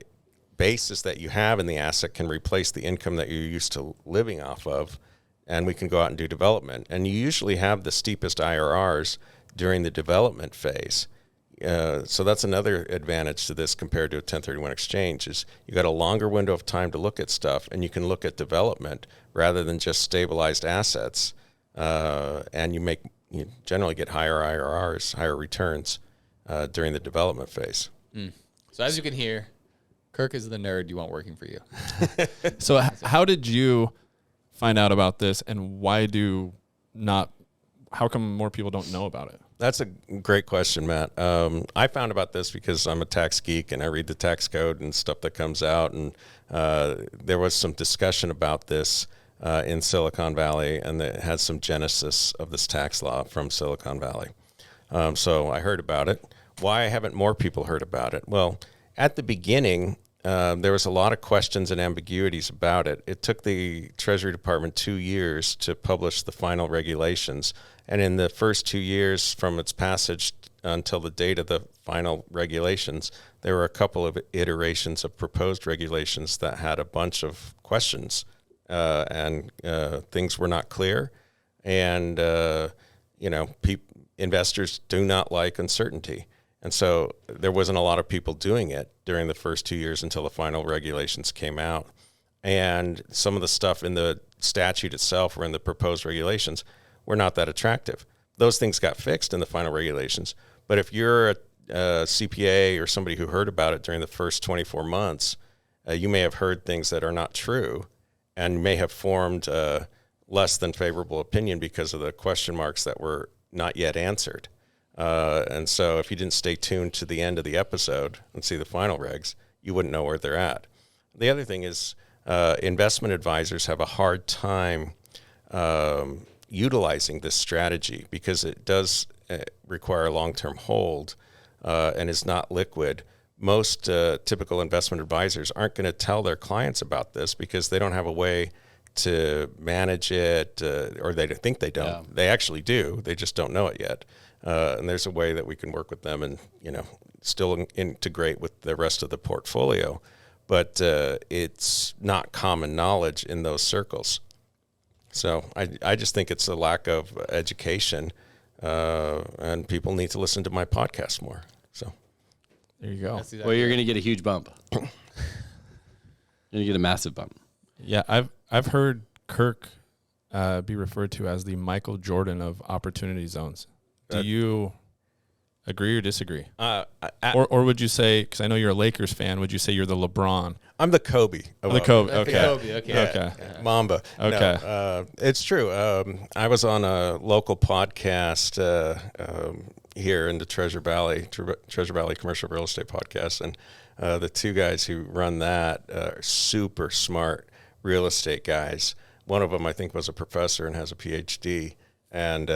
basis that you have in the asset can replace the income that you're used to living off of, and we can go out and do development. And you usually have the steepest IRRs during the development phase. So that's another advantage to this compared to a 1031 exchange is you got a longer window of time to look at stuff, and you can look at development rather than just stabilized assets. And you generally get higher IRRs, higher returns during the development phase. So as you can hear, Kirk is the nerd you want working for you. So how did you find out about this, and how come more people don't know about it? That's a great question, Matt. I found about this because I'm a tax geek and I read the tax code and stuff that comes out. And there was some discussion about this in Silicon Valley, and it had some genesis of this tax law from Silicon Valley. So I heard about it. Why haven't more people heard about it? Well, at the beginning, there was a lot of questions and ambiguities about it. It took the Treasury Department 2 years to publish the final regulations. And in the first 2 years from its passage until the date of the final regulations, there were a couple of iterations of proposed regulations that had a bunch of questions, and things were not clear. And, investors do not like uncertainty. And so there wasn't a lot of people doing it during the first 2 years until the final regulations came out. And some of the stuff in the statute itself or in the proposed regulations were not that attractive. Those things got fixed in the final regulations. But if you're a CPA or somebody who heard about it during the first 24 months, you may have heard things that are not true and may have formed a less than favorable opinion because of the question marks that were not yet answered. And so if you didn't stay tuned to the end of the episode and see the final regs, you wouldn't know where they're at. The other thing is investment advisors have a hard time utilizing this strategy because it does require a long-term hold and is not liquid. Most typical investment advisors aren't going to tell their clients about this because they don't have a way to manage it, or they think they don't. Yeah. They actually do. They just don't know it yet. And there's a way that we can work with them and, still integrate with the rest of the portfolio. But it's not common knowledge in those circles. So I just think it's a lack of education, and people need to listen to my podcast more. So there you go. Well, you're going to get a huge bump. You're going to get a massive bump. Yeah, I've heard Kirk be referred to as the Michael Jordan of opportunity zones. Do you agree or disagree? Or would you say, because I know you're a Lakers fan, would you say you're the LeBron? I'm the Kobe. The Kobe. Okay. Okay. Mamba. Okay. No, it's true. I was on a local podcast here in the Treasure Valley Commercial Real Estate Podcast, and the two guys who run that are super smart real estate guys. One of them, I think, was a professor and has a PhD, and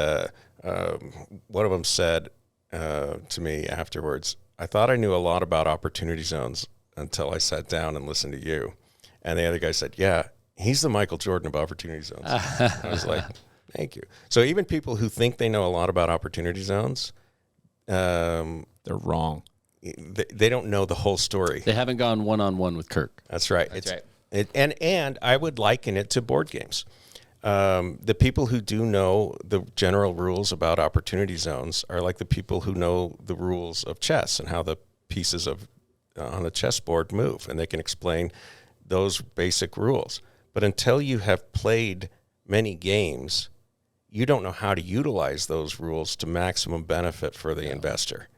one of them said to me afterwards, I thought I knew a lot about opportunity zones until I sat down and listened to you. And the other guy said, yeah, he's the Michael Jordan of opportunity zones. I was like, thank you. So even people who think they know a lot about opportunity zones, they're wrong. They don't know the whole story. They haven't gone one-on-one with Kirk. That's right. That's right. And I would liken it to board games. The people who do know the general rules about opportunity zones are like the people who know the rules of chess and how the pieces on the chessboard move, and they can explain those basic rules. But until you have played many games, you don't know how to utilize those rules to maximum benefit for the investor.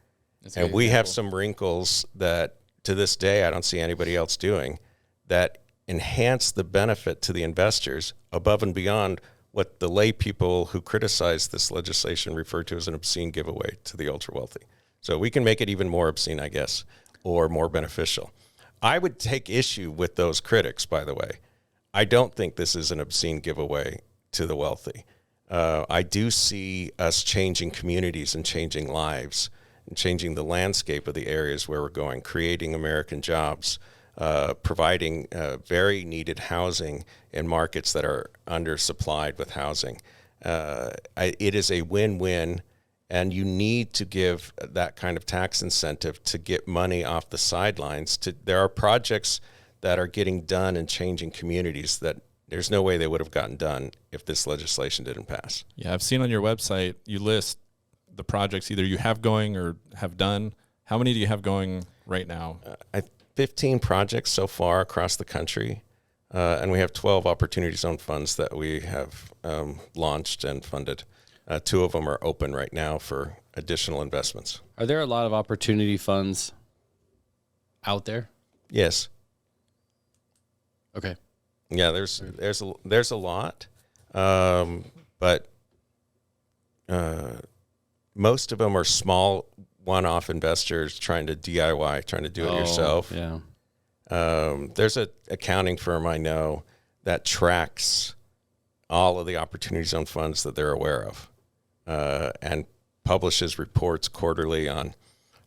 And we have some wrinkles that to this day I don't see anybody else doing that enhance the benefit to the investors above and beyond what the lay people who criticize this legislation refer to as an obscene giveaway to the ultra wealthy. So we can make it even more obscene, I guess, or more beneficial. I would take issue with those critics, by the way. I don't think this is an obscene giveaway to the wealthy. I do see us changing communities and changing lives and changing the landscape of the areas where we're going, creating American jobs, providing very needed housing in markets that are undersupplied with housing. It is a win-win, and you need to give that kind of tax incentive to get money off the sidelines. There are projects that are getting done and changing communities that there's no way they would have gotten done if this legislation didn't pass. Yeah, I've seen on your website you list the projects either you have going or have done. How many do you have going right now? 15 projects so far across the country, and we have 12 Opportunity Zone funds that we have launched and funded. 2 of them are open right now for additional investments. Are there a lot of opportunity funds out there? Yes. Okay. Yeah, there's a lot, but most of them are small one-off investors trying to DIY, trying to do it yourself. Yeah. There's an accounting firm I know that tracks all of the Opportunity Zone funds that they're aware of, and publishes reports quarterly on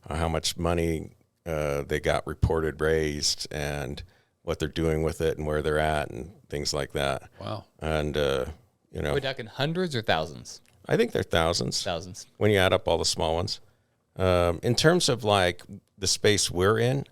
how much money they got reported raised and what they're doing with it and where they're at and things like that. Wow. And, We're talking hundreds or thousands? I think they're thousands. Thousands. When you add up all the small ones. In terms of like the space we're in,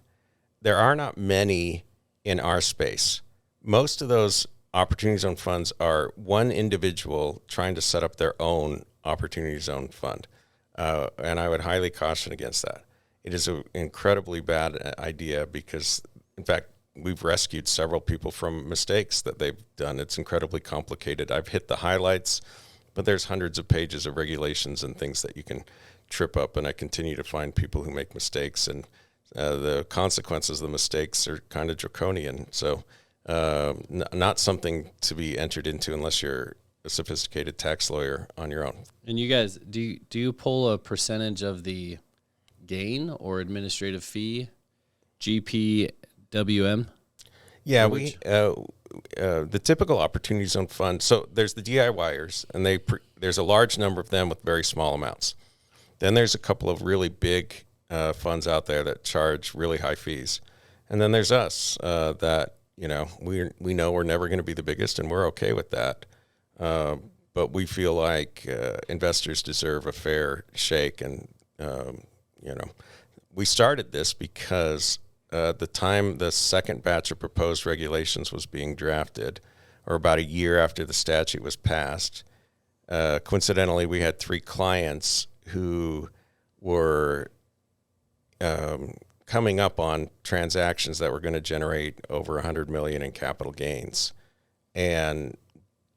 there are not many in our space. Most of those Opportunity Zone funds are one individual trying to set up their own Opportunity Zone fund. And I would highly caution against that. It is an incredibly bad idea because, in fact, we've rescued several people from mistakes that they've done. It's incredibly complicated. I've hit the highlights, but there's hundreds of pages of regulations and things that you can trip up, and I continue to find people who make mistakes, and the consequences of the mistakes are kind of draconian. So not something to be entered into unless you're a sophisticated tax lawyer on your own. And you guys, do you pull a percentage of the gain or administrative fee, GPWM? Yeah, the typical Opportunity Zone fund. So there's the DIYers, and there's a large number of them with very small amounts. Then there's a couple of really big funds out there that charge really high fees, and then there's us that we know we're never going to be the biggest, and we're okay with that. But we feel like investors deserve a fair shake, and we started this because the time the second batch of proposed regulations was being drafted, or about a year after the statute was passed, coincidentally, we had 3 clients who were coming up on transactions that were going to generate over $100 million in capital gains. And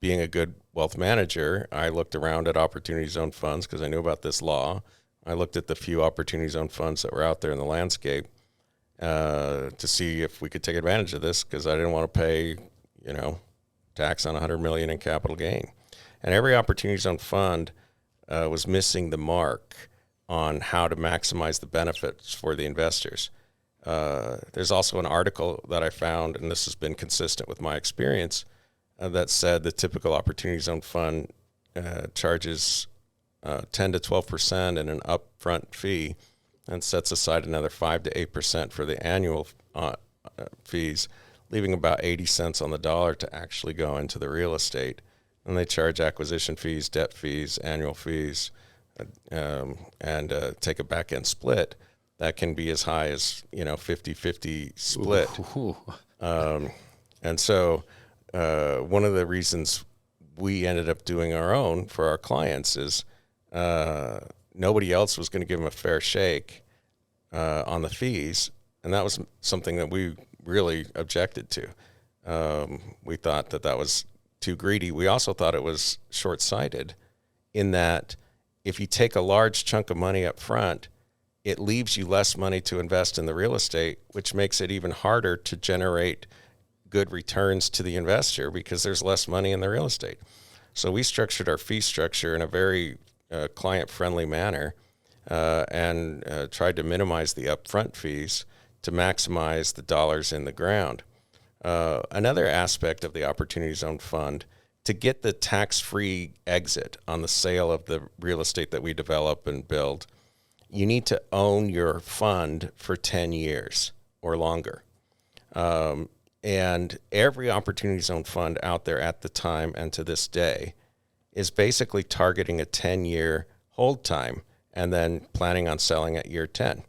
being a good wealth manager, I looked around at Opportunity Zone funds because I knew about this law. I looked at the few Opportunity Zone funds that were out there in the landscape to see if we could take advantage of this, because I didn't want to pay, tax on $100 million in capital gain. And every Opportunity Zone fund was missing the mark on how to maximize the benefits for the investors. There's also an article that I found, and this has been consistent with my experience, that said the typical Opportunity Zone fund charges 10 to 12% in an upfront fee, and sets aside another 5 to 8% for the annual fees, leaving about 80 cents on the dollar to actually go into the real estate. And they charge acquisition fees, debt fees, annual fees, and take a back-end split that can be as high as 50-50 split. And so one of the reasons we ended up doing our own for our clients is nobody else was going to give them a fair shake on the fees, and that was something that we really objected to. We thought that was too greedy. We also thought it was short-sighted in that if you take a large chunk of money up front, it leaves you less money to invest in the real estate, which makes it even harder to generate good returns to the investor because there's less money in the real estate. So we structured our fee structure in a very client-friendly manner and tried to minimize the upfront fees to maximize the dollars in the ground. Another aspect of the Opportunity Zone Fund, to get the tax-free exit on the sale of the real estate that we develop and build, you need to own your fund for 10 years or longer. And every Opportunity Zone Fund out there at the time and to this day is basically targeting a 10-year hold time and then planning on selling at year 10.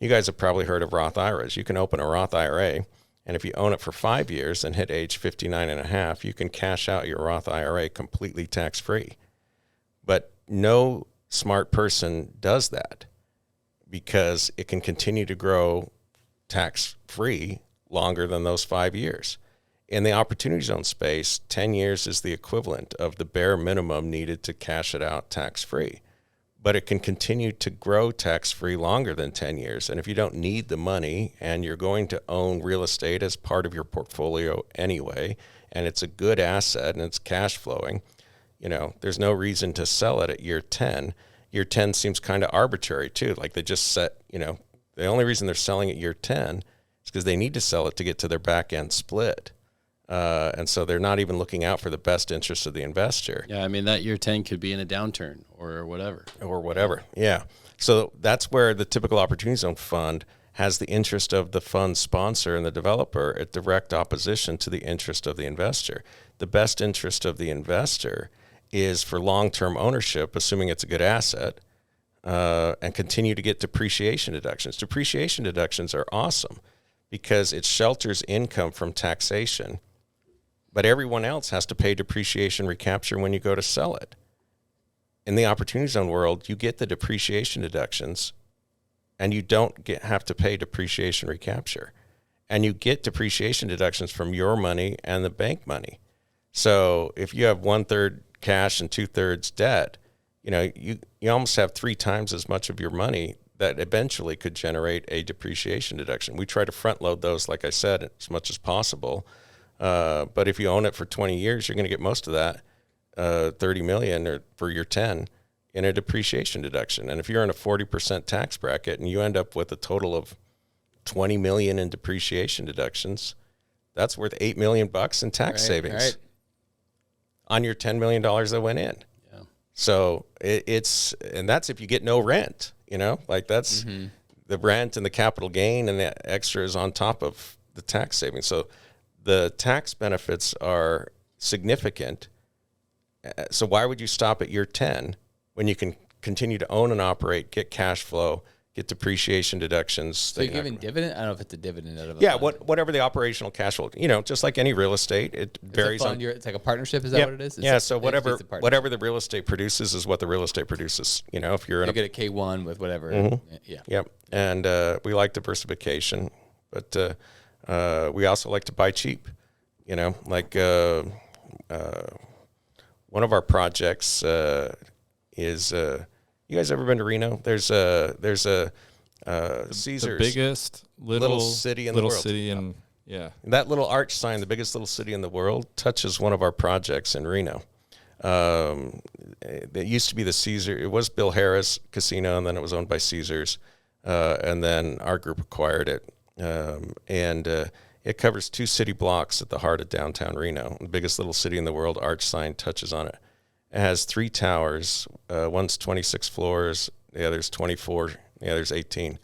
You guys have probably heard of Roth IRAs. You can open a Roth IRA, and if you own it for 5 years and hit age 59 and a half, you can cash out your Roth IRA completely tax-free. But no smart person does that because it can continue to grow tax-free longer than those 5 years. In the Opportunity Zone space, 10 years is the equivalent of the bare minimum needed to cash it out tax-free. But it can continue to grow tax-free longer than 10 years. And if you don't need the money and you're going to own real estate as part of your portfolio anyway, and it's a good asset and it's cash flowing, there's no reason to sell it at year 10. Year 10 seems kind of arbitrary too. Like they just set, the only reason they're selling at year 10 is because they need to sell it to get to their back end split. And so they're not even looking out for the best interest of the investor. Yeah, I mean, that year 10 could be in a downturn or whatever. Yeah. So that's where the typical Opportunity Zone Fund has the interest of the fund sponsor and the developer at direct opposition to the interest of the investor. The best interest of the investor is for long-term ownership, assuming it's a good asset, and continue to get depreciation deductions. Depreciation deductions are awesome because it shelters income from taxation, but everyone else has to pay depreciation recapture when you go to sell it. In the Opportunity Zone world, you get the depreciation deductions and you don't have to pay depreciation recapture. And you get depreciation deductions from your money and the bank money. So if you have 1/3 cash and 2/3 debt, you almost have 3 times as much of your money that eventually could generate a depreciation deduction. We try to front load those, like I said, as much as possible. But if you own it for 20 years, you're going to get most of that, $30 million or for your 10 in a depreciation deduction. And if you're in a 40% tax bracket and you end up with a total of $20 million in depreciation deductions, that's worth $8 million in tax savings on your $10 million that went in. Yeah. So and that's if you get no rent, that's the rent and the capital gain and the extra is on top of the tax savings. So the tax benefits are significant. So why would you stop at year 10 when you can continue to own and operate, get cash flow, get depreciation deductions? So you're giving dividend? I don't know if it's a dividend out of a fund. Whatever the operational cash flow, just like any real estate, it varies. It's like a partnership, is that what it is? So whatever the real estate produces is what the real estate produces. If you're get a K1 with whatever. Mm-hmm. Yeah. Yep. And we like diversification, but we also like to buy cheap. One of our projects is you guys ever been to Reno? There's a Caesars, the biggest little city in the world. And that little arch sign, the biggest little city in the world, touches one of our projects in Reno. It used to be the Caesar. It was Bill Harris Casino, and then it was owned by Caesars, and then our group acquired it. It covers 2 city blocks at the heart of downtown Reno. The biggest little city in the world, arch sign touches on it. It has 3 towers. One's 26 floors. The other's 24. The other's 18.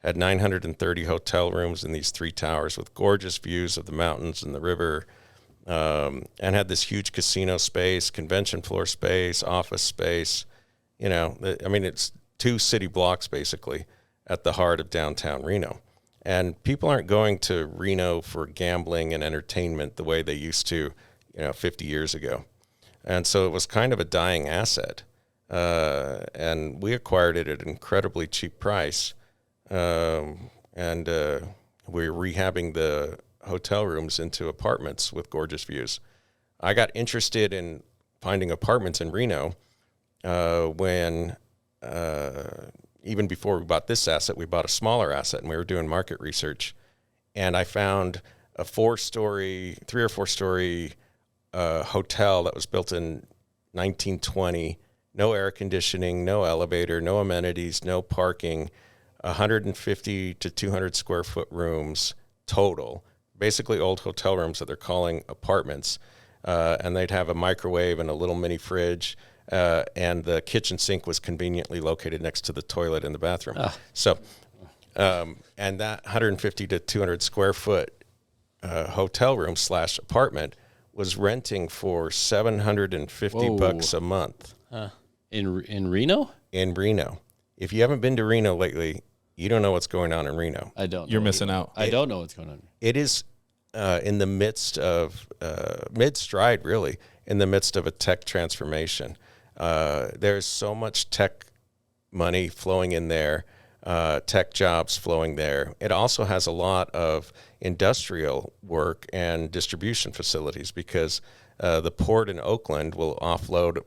Had 930 hotel rooms in these 3 towers with gorgeous views of the mountains and the river, and had this huge casino space, convention floor space, office space. It's 2 city blocks basically at the heart of downtown Reno. And people aren't going to Reno for gambling and entertainment the way they used to, 50 years ago. And so it was kind of a dying asset. And we acquired it at an incredibly cheap price. We're rehabbing the hotel rooms into apartments with gorgeous views. I got interested in finding apartments in Reno when even before we bought this asset, we bought a smaller asset, and we were doing market research. And I found a 3 or 4 story hotel that was built in 1920, no air conditioning, no elevator, no amenities, no parking, 150 to 200 square foot rooms total, basically old hotel rooms that they're calling apartments. And they'd have a microwave and a little mini fridge, and the kitchen sink was conveniently located next to the toilet in the bathroom. So, and that 150 to 200 square foot hotel room / apartment was renting for $750 a month. In Reno? In Reno. If you haven't been to Reno lately, you don't know what's going on in Reno. I don't. You're missing out. I don't know what's going on. It is in the midst of mid-stride, really, in the midst of a tech transformation. There's so much tech money flowing in there, tech jobs flowing there. It also has a lot of industrial work and distribution facilities because the port in Oakland will offload,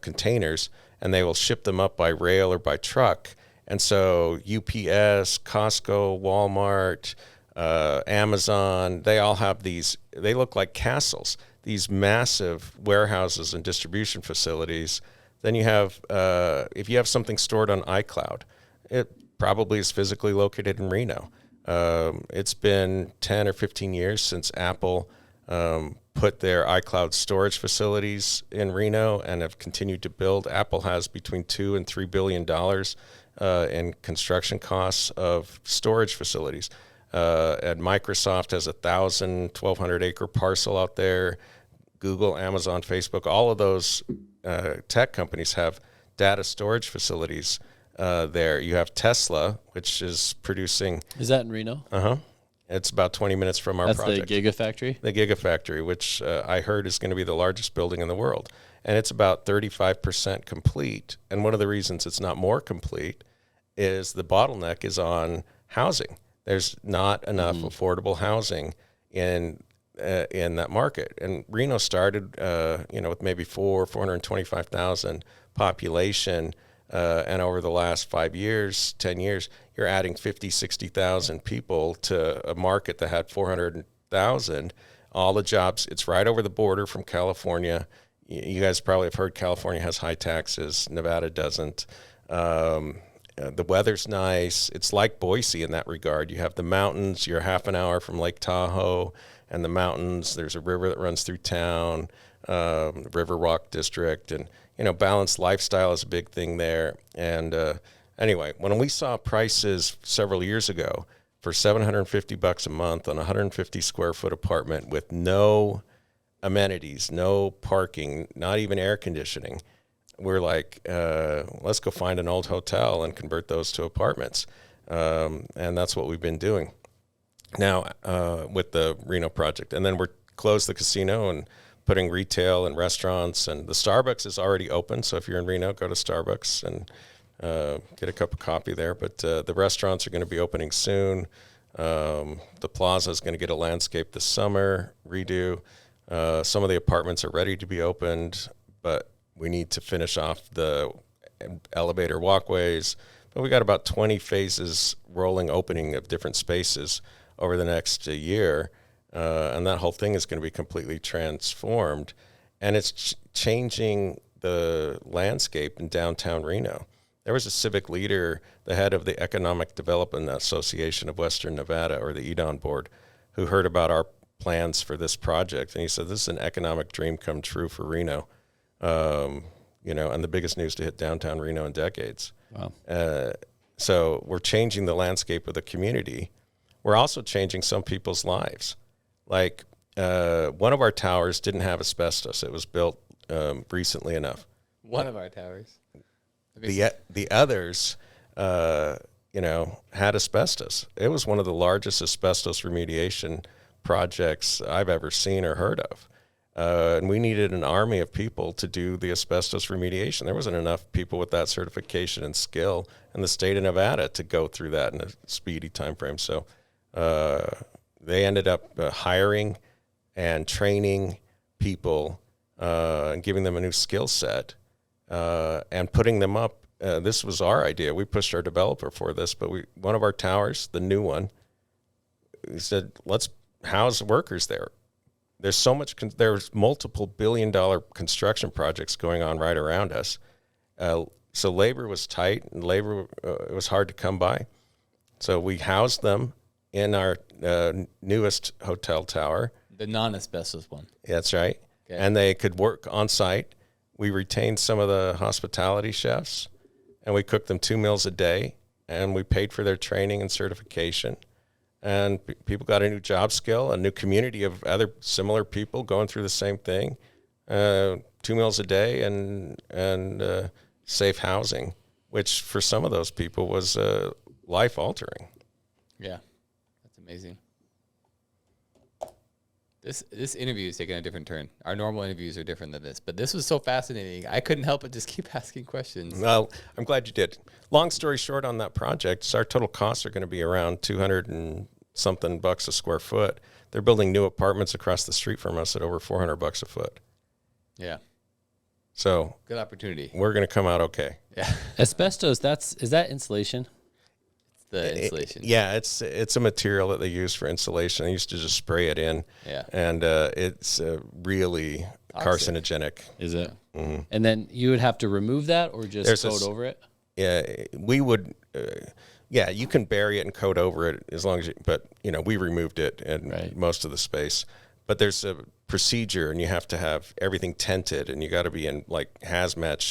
containers, and they will ship them up by rail or by truck. And so UPS, Costco, Walmart, Amazon, they all have these, they look like castles, these massive warehouses and distribution facilities. Then you have, if you have something stored on iCloud, it probably is physically located in Reno. It's been 10 or 15 years since Apple put their iCloud storage facilities in Reno and have continued to build. Apple has between $2 and $3 billion in construction costs of storage facilities. And Microsoft has 1,200 acre parcel out there. Google, Amazon, Facebook, all of those tech companies have data storage facilities there. You have Tesla, which is producing. Is that in Reno? It's about 20 minutes from our project. That's the Gigafactory? The Gigafactory, which I heard is going to be the largest building in the world. And it's about 35% complete. And one of the reasons it's not more complete is the bottleneck is on housing. There's not enough affordable housing in that market. And Reno started, with maybe 425,000 population. And over the last 5 years, 10 years, you're adding 50, 60,000 people to a market that had 400,000. All the jobs, it's right over the border from California. You guys probably have heard California has high taxes. Nevada doesn't. The weather's nice. It's like Boise in that regard. You have the mountains. You're half an hour from Lake Tahoe and the mountains. There's a river that runs through town, River Rock District. And, balanced lifestyle is a big thing there. And anyway, when we saw prices several years ago for $750 a month on a 150 square foot apartment with no amenities, no parking, not even air conditioning, we're like, let's go find an old hotel and convert those to apartments. And that's what we've been doing now with the Reno project. And then we're closed the casino and putting retail and restaurants. And the Starbucks is already open. So if you're in Reno, go to Starbucks and get a cup of coffee there. But the restaurants are going to be opening soon. The plaza is going to get a landscape this summer, redo. Some of the apartments are ready to be opened, but we need to finish off the elevator walkways. But we got about 20 phases rolling opening of different spaces over the next year. And that whole thing is going to be completely transformed. And it's changing the landscape in downtown Reno. There was a civic leader, the head of the Economic Development Association of Western Nevada, or the EDON board, who heard about our plans for this project. And he said, this is an economic dream come true for Reno. And the biggest news to hit downtown Reno in decades. Wow. So we're changing the landscape of the community. We're also changing some people's lives. Like one of our towers didn't have asbestos. It was built recently enough. One of our towers. The others, had asbestos. It was one of the largest asbestos remediation projects I've ever seen or heard of. And we needed an army of people to do the asbestos remediation. There wasn't enough people with that certification and skill in the state of Nevada to go through that in a speedy time frame. So they ended up hiring and training people and giving them a new skill set and putting them up. This was our idea. We pushed our developer for this, but one of our towers, the new one, he said, let's house workers there. there's so much. There's multiple billion-dollar construction projects going on right around us. So labor was tight, and labor it was hard to come by. So we housed them in our newest hotel tower. The non-asbestos one. That's right. Okay. And they could work on site. We retained some of the hospitality chefs, and we cooked them 2 meals a day, and we paid for their training and certification. And people got a new job skill, a new community of other similar people going through the same thing. 2 meals a day and safe housing, which for some of those people was life altering. Yeah, that's amazing. This interview is taking a different turn. Our normal interviews are different than this, but this was so fascinating. I couldn't help but just keep asking questions. Well, I'm glad you did. Long story short on that project, our total costs are going to be around $200 and something a square foot. They're building new apartments across the street from us at over $400 a foot. Yeah. So good opportunity. We're going to come out okay. Yeah. Asbestos, is that insulation? The insulation. It's a material that they use for insulation. I used to just spray it in. Yeah. And it's really Toxic. carcinogenic. Is it? Mm-hmm. And then you would have to remove that or just coat over it? Yeah, we would. You can bury it and coat over it as long as but we removed it and most of the space. But there's a procedure, and you have to have everything tented, and you got to be in like hazmat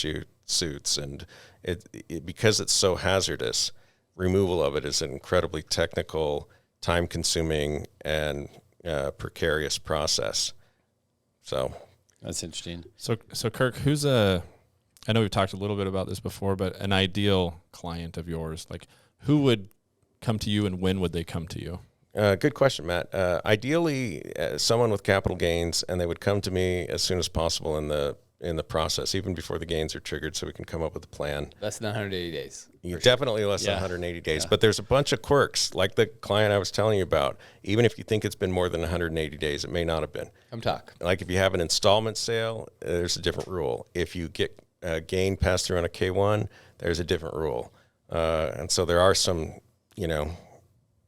suits, and it because it's so hazardous. Removal of it is an incredibly technical, time-consuming, and precarious process. So that's interesting. So Kirk, who's I know we've talked a little bit about this before, but an ideal client of yours, like who would come to you and when would they come to you? Good question, Matt. Ideally, someone with capital gains, and they would come to me as soon as possible in the process, even before the gains are triggered, so we can come up with a plan. Less than 180 days. Definitely less than 180 days. Yeah. But there's a bunch of quirks, like the client I was telling you about. Even if you think it's been more than 180 days, it may not have been. Come talk. Like if you have an installment sale, there's a different rule. If you get gain passed through on a K1, there's a different rule. And so there are some,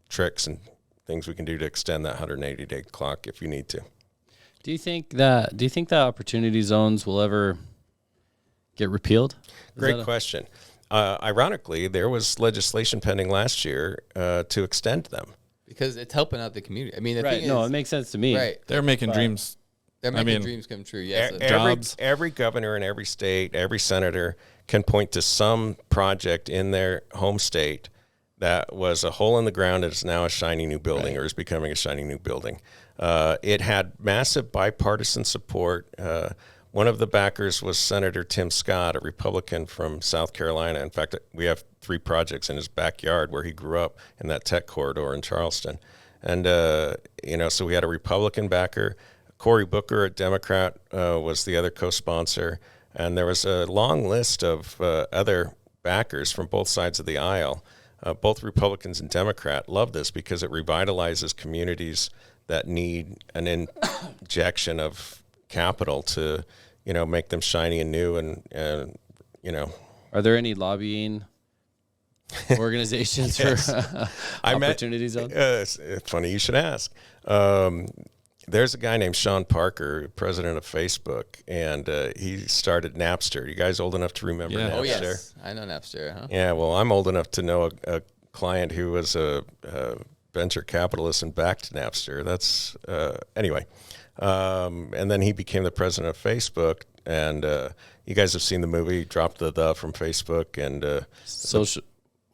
tricks and things we can do to extend that 180-day clock if you need to. Do you think that opportunity zones will ever get repealed? Great question. Ironically, there was legislation pending last year to extend them. Because it's helping out the community. I mean, the right. thing is, No, it makes sense to me. Right. They're making dreams. They're making dreams come true. Yes. Every governor in every state, every senator can point to some project in their home state that was a hole in the ground and is now a shiny new building or is becoming a shiny new building. It had massive bipartisan support. One of the backers was Senator Tim Scott, a Republican from South Carolina. In fact, we have 3 projects in his backyard where he grew up in that tech corridor in Charleston. And, so we had a Republican backer. Cory Booker, a Democrat, was the other co-sponsor. And there was a long list of other backers from both sides of the aisle. Both Republicans and Democrat love this because it revitalizes communities that need an injection of capital to, make them shiny and new and. Are there any lobbying organizations for opportunity zones? It's funny you should ask. There's a guy named Sean Parker, president of Facebook, and he started Napster. You guys old enough to remember Napster? Oh, yes. I know Napster, huh? Yeah, well, I'm old enough to know a client who was a venture capitalist and backed Napster. That's, anyway. And then he became the president of Facebook, and you guys have seen the movie, dropped the from Facebook, and social.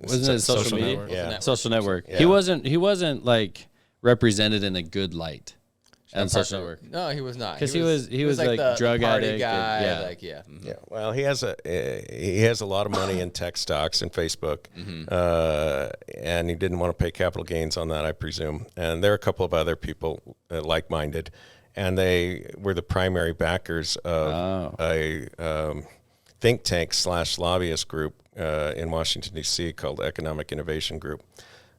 Wasn't it social media? Network. Yeah. Social network. Yeah. He wasn't like represented in a good light. And social network. No, he was not. Because he was like the drug party addict. guy. And, Yeah, well, he has a lot of money in tech stocks and Facebook, and he didn't want to pay capital gains on that, I presume. And there are a couple of other people like-minded, and they were the primary backers of a think tank / lobbyist group in Washington, D.C. called Economic Innovation Group.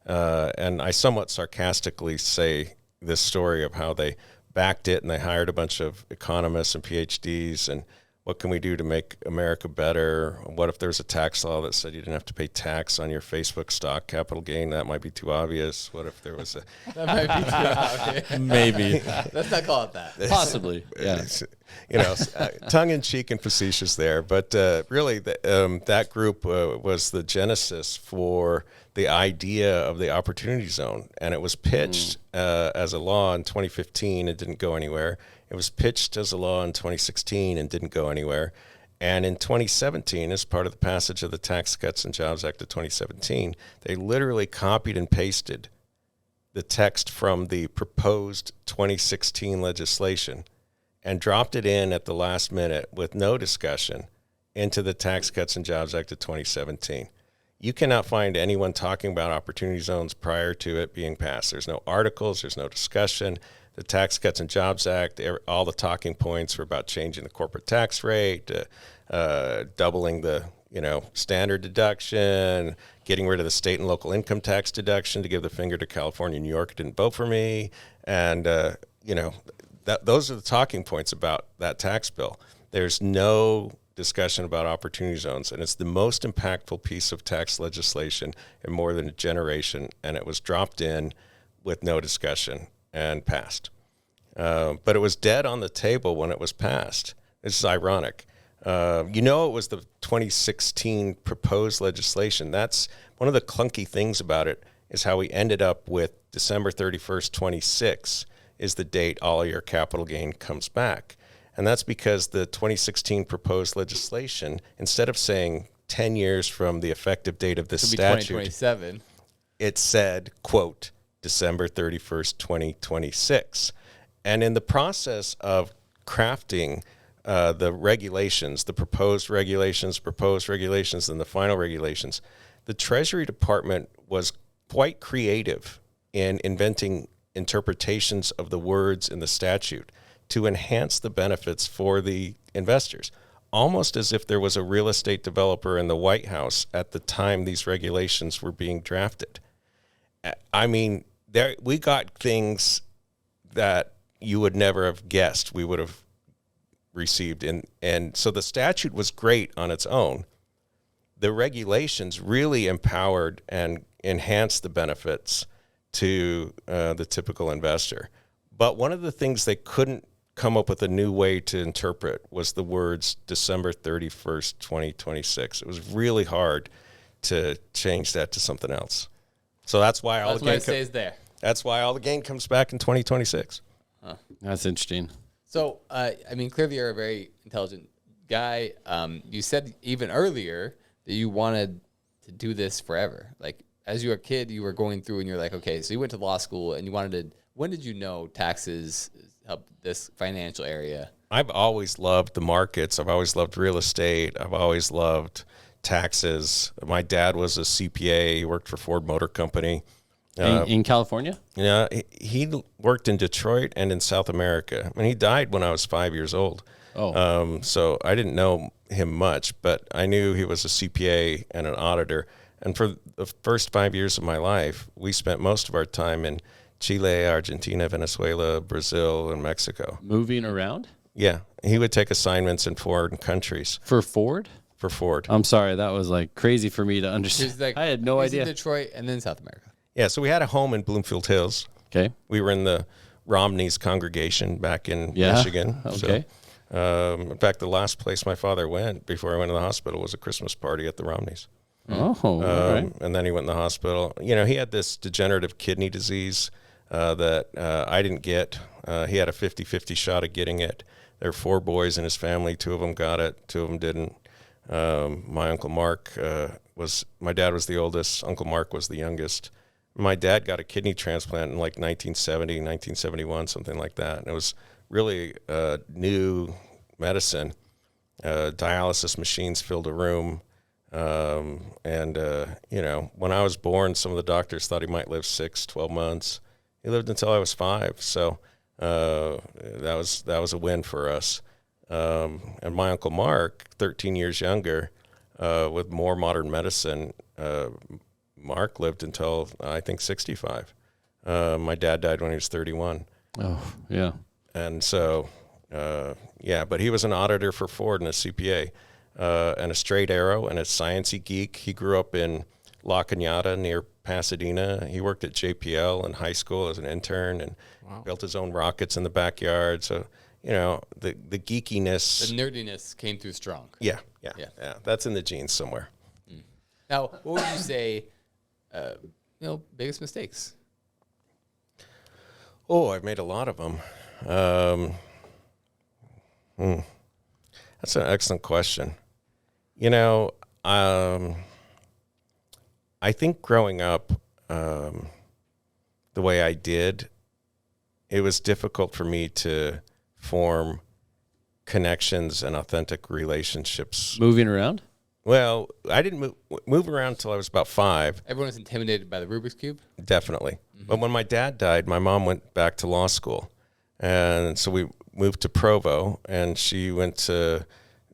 And I somewhat sarcastically say this story of how they backed it and they hired a bunch of economists and PhDs and what can we do to make America better? What if there's a tax law that said you didn't have to pay tax on your Facebook stock capital gain? That might be too obvious. What if there was a... That might be too obvious. Maybe. Let's not call it that. Possibly. Yeah. Tongue-in-cheek and facetious there. But really, that group was the genesis for the idea of the Opportunity Zone. And it was pitched as a law in 2015. It didn't go anywhere. It was pitched as a law in 2016 and didn't go anywhere. And in 2017, as part of the passage of the Tax Cuts and Jobs Act of 2017, they literally copied and pasted the text from the proposed 2016 legislation and dropped it in at the last minute with no discussion into the Tax Cuts and Jobs Act of 2017. You cannot find anyone talking about opportunity zones prior to it being passed. There's no articles, there's no discussion. The Tax Cuts and Jobs Act, all the talking points were about changing the corporate tax rate, doubling the standard deduction, getting rid of the state and local income tax deduction to give the finger to California and New York. Didn't vote for me. And, those are the talking points about that tax bill. There's no discussion about opportunity zones, and it's the most impactful piece of tax legislation in more than a generation, and it was dropped in with no discussion and passed. But it was dead on the table when it was passed. This is ironic. It was the 2016 proposed legislation. That's one of the clunky things about it, is how we ended up with December 31st, 26 is the date all your capital gain comes back. And that's because the 2016 proposed legislation, instead of saying 10 years from the effective date of this statute, 2027. It said, quote, December 31st, 2026. And in the process of crafting the regulations, the proposed regulations, and the final regulations, the Treasury Department was quite creative in inventing interpretations of the words in the statute to enhance the benefits for the investors, almost as if there was a real estate developer in the White House at the time these regulations were being drafted. I mean, we got things that you would never have guessed we would have received. And so the statute was great on its own. The regulations really empowered and enhanced the benefits to the typical investor. But one of the things they couldn't come up with a new way to interpret was the words December 31st, 2026. It was really hard to change that to something else. So that's why all the gain stays there. That's why all the gain comes back in 2026. Huh. That's interesting. So, clearly you're a very intelligent guy. You said even earlier that you wanted to do this forever. Like, as you were a kid, you were going through and you're like, okay, so you went to law school and you wanted to, when did you know taxes help this financial area? I've always loved the markets. I've always loved real estate. I've always loved taxes. My dad was a CPA. He worked for Ford Motor Company. In California? Yeah, he worked in Detroit and in South America. I mean, he died when I was 5 years old. Oh. So I didn't know him much, but I knew he was a CPA and an auditor. And for the first 5 years of my life, we spent most of our time in Chile, Argentina, Venezuela, Brazil, and Mexico. Moving around? Yeah. He would take assignments in foreign countries. For Ford? For Ford. I'm sorry. That was like crazy for me to understand. Like, I had no idea. In Detroit and then South America. Yeah, so we had a home in Bloomfield Hills. Okay. We were in the Romney's congregation back in Michigan. Okay. So, in fact, the last place my father went before I went to the hospital was a Christmas party at the Romneys. Oh, all right. And then he went in the hospital. You know, he had this degenerative kidney disease that I didn't get. He had a 50-50 shot of getting it. There were 4 boys in his family. 2 of them got it. 2 of them didn't. My Uncle Mark my dad was the oldest. Uncle Mark was the youngest. My dad got a kidney transplant in like 1970, 1971, something like that. And it was really new medicine. Dialysis machines filled a room. When I was born, some of the doctors thought he might live 12 months. He lived until I was 5. So that was a win for us. And my Uncle Mark, 13 years younger, with more modern medicine, Mark lived until, I think, 65. My dad died when he was 31. Oh, yeah. And so, Yeah, but he was an auditor for Ford and a CPA, and a straight arrow and a sciencey geek. He grew up in La Cañada near Pasadena. He worked at JPL in high school as an intern and built his own rockets in the backyard. So, the geekiness. The nerdiness came through strong. Yeah. That's in the genes somewhere. Now, what would you say, biggest mistakes? Oh, I've made a lot of them. That's an excellent question. I think growing up the way I did, it was difficult for me to form connections and authentic relationships. Moving around? Well, I didn't move around until I was about 5. Everyone was intimidated by the Rubik's Cube? Definitely. Mm-hmm. But when my dad died, my mom went back to law school. And so we moved to Provo, and she went to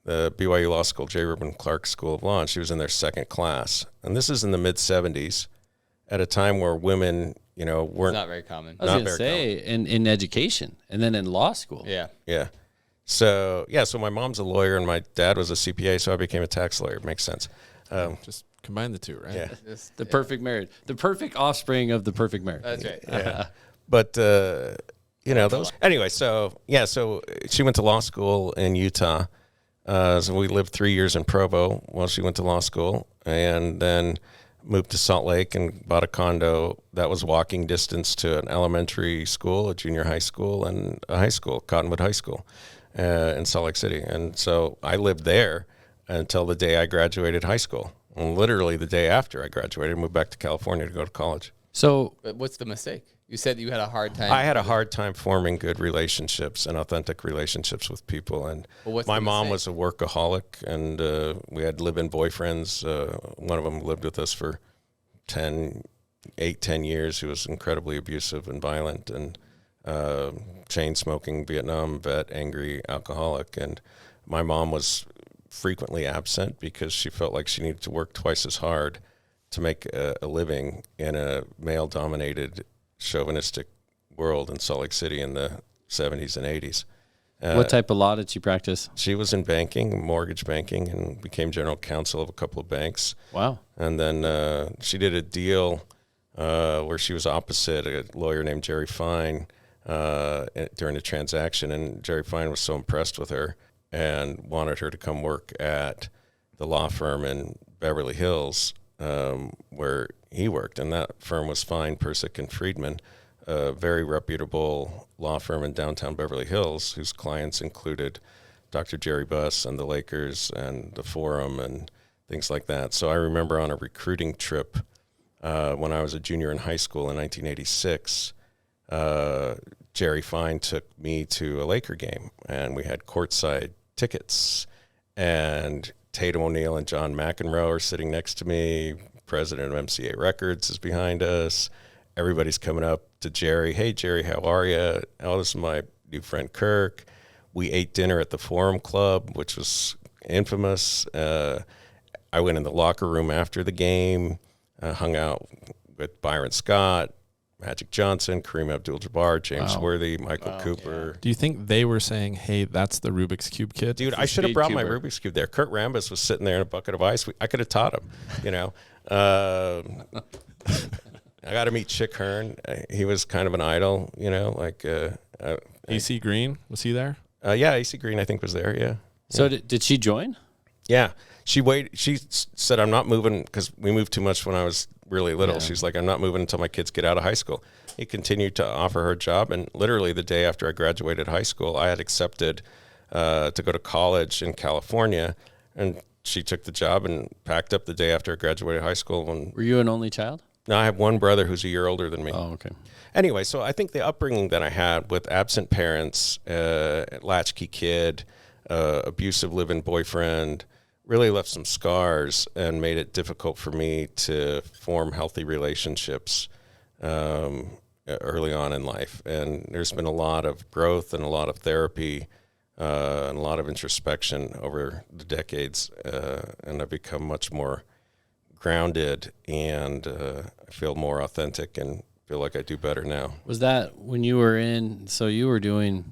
the BYU Law School, J. Reuben Clark School of Law, and she was in their second class. And this is in the mid-'70s, at a time where women, weren't... It's not very common. I was going to say, in education, and then in law school. Yeah. Yeah. So my mom's a lawyer, and my dad was a CPA, so I became a tax lawyer. It makes sense. Just combine the two, right? Yeah. The perfect marriage. The perfect offspring of the perfect marriage. That's right. Yeah. But, those... Anyway, so she went to law school in Utah. So we lived 3 years in Provo while she went to law school, and then moved to Salt Lake and bought a condo that was walking distance to an elementary school, a junior high school, and a high school, Cottonwood High School, in Salt Lake City. And so I lived there until the day I graduated high school. And literally the day after I graduated, I moved back to California to go to college. So, but what's the mistake? You said you had a hard time. I had a hard time forming good relationships and authentic relationships with people. And my mom was a workaholic, and we had live-in boyfriends. One of them lived with us for 10 years. He was incredibly abusive and violent, and chain-smoking Vietnam vet, angry alcoholic. And my mom was frequently absent because she felt like she needed to work twice as hard to make a living in a male-dominated, chauvinistic world in Salt Lake City in the 70s and 80s. What type of law did she practice? She was in banking, mortgage banking, and became general counsel of a couple of banks. Wow. And then she did a deal where she was opposite a lawyer named Jerry Fine during a transaction, and Jerry Fine was so impressed with her and wanted her to come work at the law firm in Beverly Hills where he worked, and that firm was Fine, Persick, and Friedman, a very reputable law firm in downtown Beverly Hills, whose clients included Dr. Jerry Buss and the Lakers and the Forum and things like that. So I remember on a recruiting trip when I was a junior in high school in 1986, Jerry Fine took me to a Laker game, and we had courtside tickets, and Tatum O'Neal and John McEnroe are sitting next to me. President of MCA Records is behind us. Everybody's coming up to Jerry. Hey, Jerry, how are you? Oh, this is my new friend Kirk. We ate dinner at the Forum Club, which was infamous. I went in the locker room after the game, hung out with Byron Scott, Magic Johnson, Kareem Abdul-Jabbar, James Worthy, Michael Cooper. Yeah. Do you think they were saying, hey, that's the Rubik's Cube kid? Dude, I should have brought my Rubik's Cube there. Kurt Rambis was sitting there in a bucket of ice. I could have taught him, I got to meet Chick Hearn. He was kind of an idol, AC Green, was he there? Yeah, AC Green, I think, was there, yeah. So did she join? Yeah. She said, I'm not moving, because we moved too much when I was really little. Yeah. She's like, I'm not moving until my kids get out of high school. He continued to offer her a job, and literally the day after I graduated high school, I had accepted to go to college in California, and she took the job and packed up the day after I graduated high school. And were you an only child? No, I have one brother who's a year older than me. Oh, okay. Anyway, so I think the upbringing that I had with absent parents, latchkey kid, abusive live-in boyfriend, really left some scars and made it difficult for me to form healthy relationships early on in life. And there's been a lot of growth and a lot of therapy and a lot of introspection over the decades, and I've become much more grounded, and I feel more authentic and feel like I do better now. Was that when you were so you were doing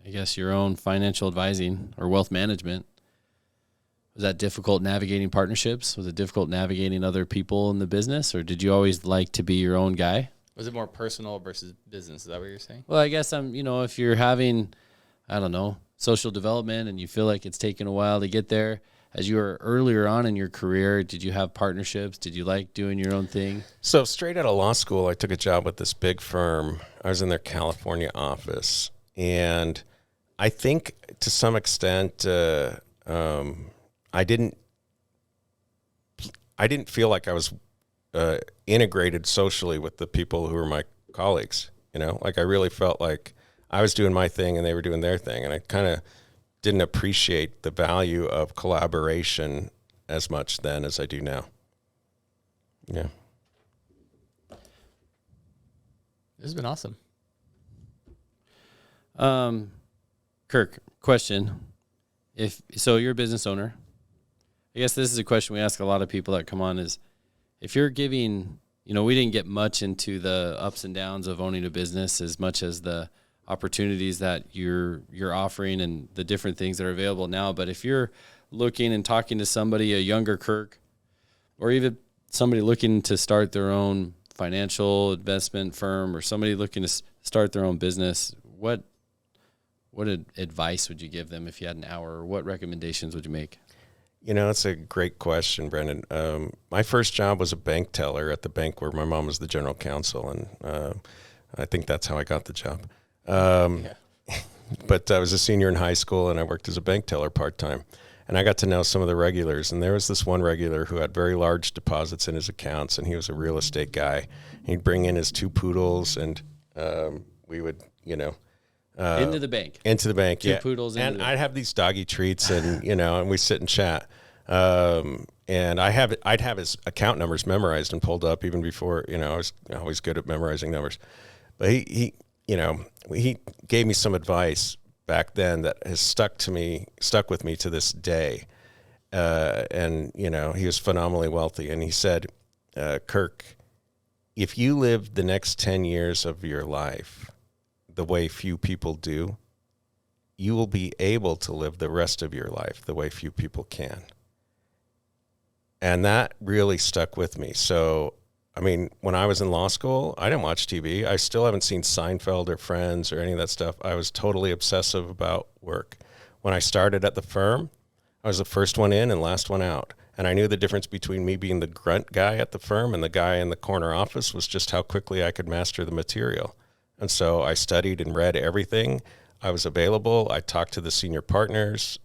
I guess, your own financial advising or wealth management, was that difficult navigating partnerships? Was it difficult navigating other people in the business, or did you always like to be your own guy? Was it more personal versus business? Is that what you're saying? Well, I guess if you're having, I don't know, social development and you feel like it's taken a while to get there, as you were earlier on in your career, did you have partnerships? Did you like doing your own thing? So straight out of law school, I took a job with this big firm. I was in their California office, and I think to some extent, I didn't feel like I was integrated socially with the people who were my colleagues. Like I really felt like I was doing my thing and they were doing their thing, and I kind of didn't appreciate the value of collaboration as much then as I do now. Yeah. This has been awesome. Kirk, question. So you're a business owner. I guess this is a question we ask a lot of people that come on is, if you're giving, we didn't get much into the ups and downs of owning a business as much as the opportunities that you're offering and the different things that are available now. But if you're looking and talking to somebody, a younger Kirk, or even somebody looking to start their own financial investment firm, or somebody looking to start their own business, what advice would you give them if you had an hour, or what recommendations would you make? That's a great question, Brendan. My first job was a bank teller at the bank where my mom was the general counsel, and I think that's how I got the job. But I was a senior in high school, and I worked as a bank teller part-time. And I got to know some of the regulars, and there was this one regular who had very large deposits in his accounts, and he was a real estate guy. He'd bring in his 2 poodles, and we would, into the bank. Into the bank, 2 poodles. And I'd have these doggy treats, and and we sit and chat. And I'd have his account numbers memorized and pulled up even before. I was always good at memorizing numbers. But he gave me some advice back then that has stuck with me to this day. And he was phenomenally wealthy, and he said, Kirk, if you live the next 10 years of your life the way few people do, you will be able to live the rest of your life the way few people can. And that really stuck with me. So, when I was in law school, I didn't watch TV. I still haven't seen Seinfeld or Friends or any of that stuff. I was totally obsessive about work. When I started at the firm, I was the first one in and last one out. And I knew the difference between me being the grunt guy at the firm and the guy in the corner office was just how quickly I could master the material. And so I studied and read everything. I was available. I talked to the senior partners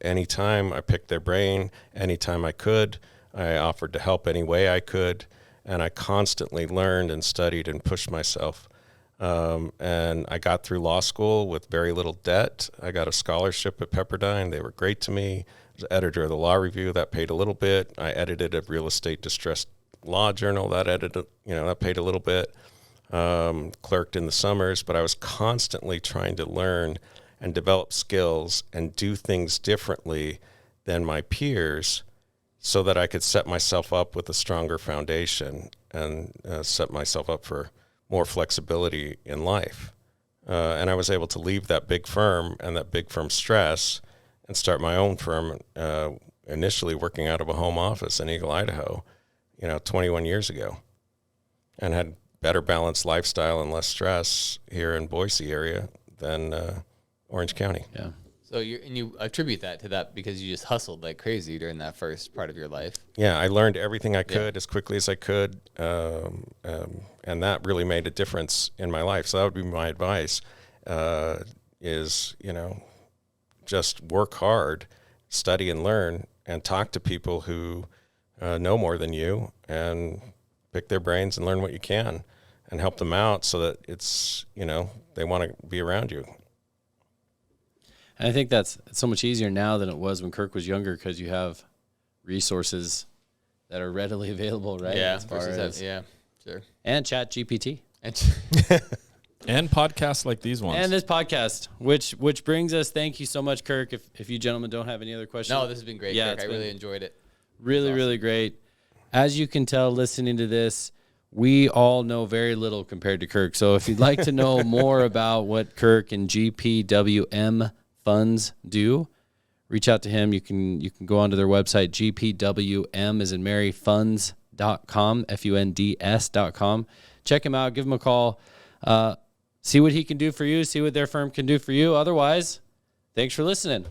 anytime. I picked their brain anytime I could. I offered to help any way I could. And I constantly learned and studied and pushed myself. And I got through law school with very little debt. I got a scholarship at Pepperdine. They were great to me. I was editor of the Law Review. That paid a little bit. I edited a real estate distressed law journal. That paid a little bit. Clerked in the summers. But I was constantly trying to learn and develop skills and do things differently than my peers, so that I could set myself up with a stronger foundation and set myself up for more flexibility in life. And I was able to leave that big firm and that big firm stress and start my own firm, initially working out of a home office in Eagle, Idaho, 21 years ago, and had better balanced lifestyle and less stress here in Boise area than Orange County. Yeah. So you attribute that to that because you just hustled like crazy during that first part of your life. Yeah, I learned everything I could as quickly as I could, and that really made a difference in my life. So that would be my advice: is just work hard, study and learn, and talk to people who know more than you, and pick their brains and learn what you can, and help them out so that it's they want to be around you. And I think that's so much easier now than it was when Kirk was younger, because you have resources that are readily available, right? Yeah, sure. And Chat GPT. And podcasts like these ones. And this podcast, which brings us, thank you so much, Kirk. If you gentlemen don't have any other questions. No, this has been great, Kirk. I really enjoyed it. Really, really great. As you can tell, listening to this, we all know very little compared to Kirk. So if you'd like to know more about what Kirk and GPWM funds do, reach out to him. You can go onto their website, GPWM as in Mary funds.com, funds.com. Check him out, give him a call. See what he can do for you, see what their firm can do for you. Otherwise, thanks for listening.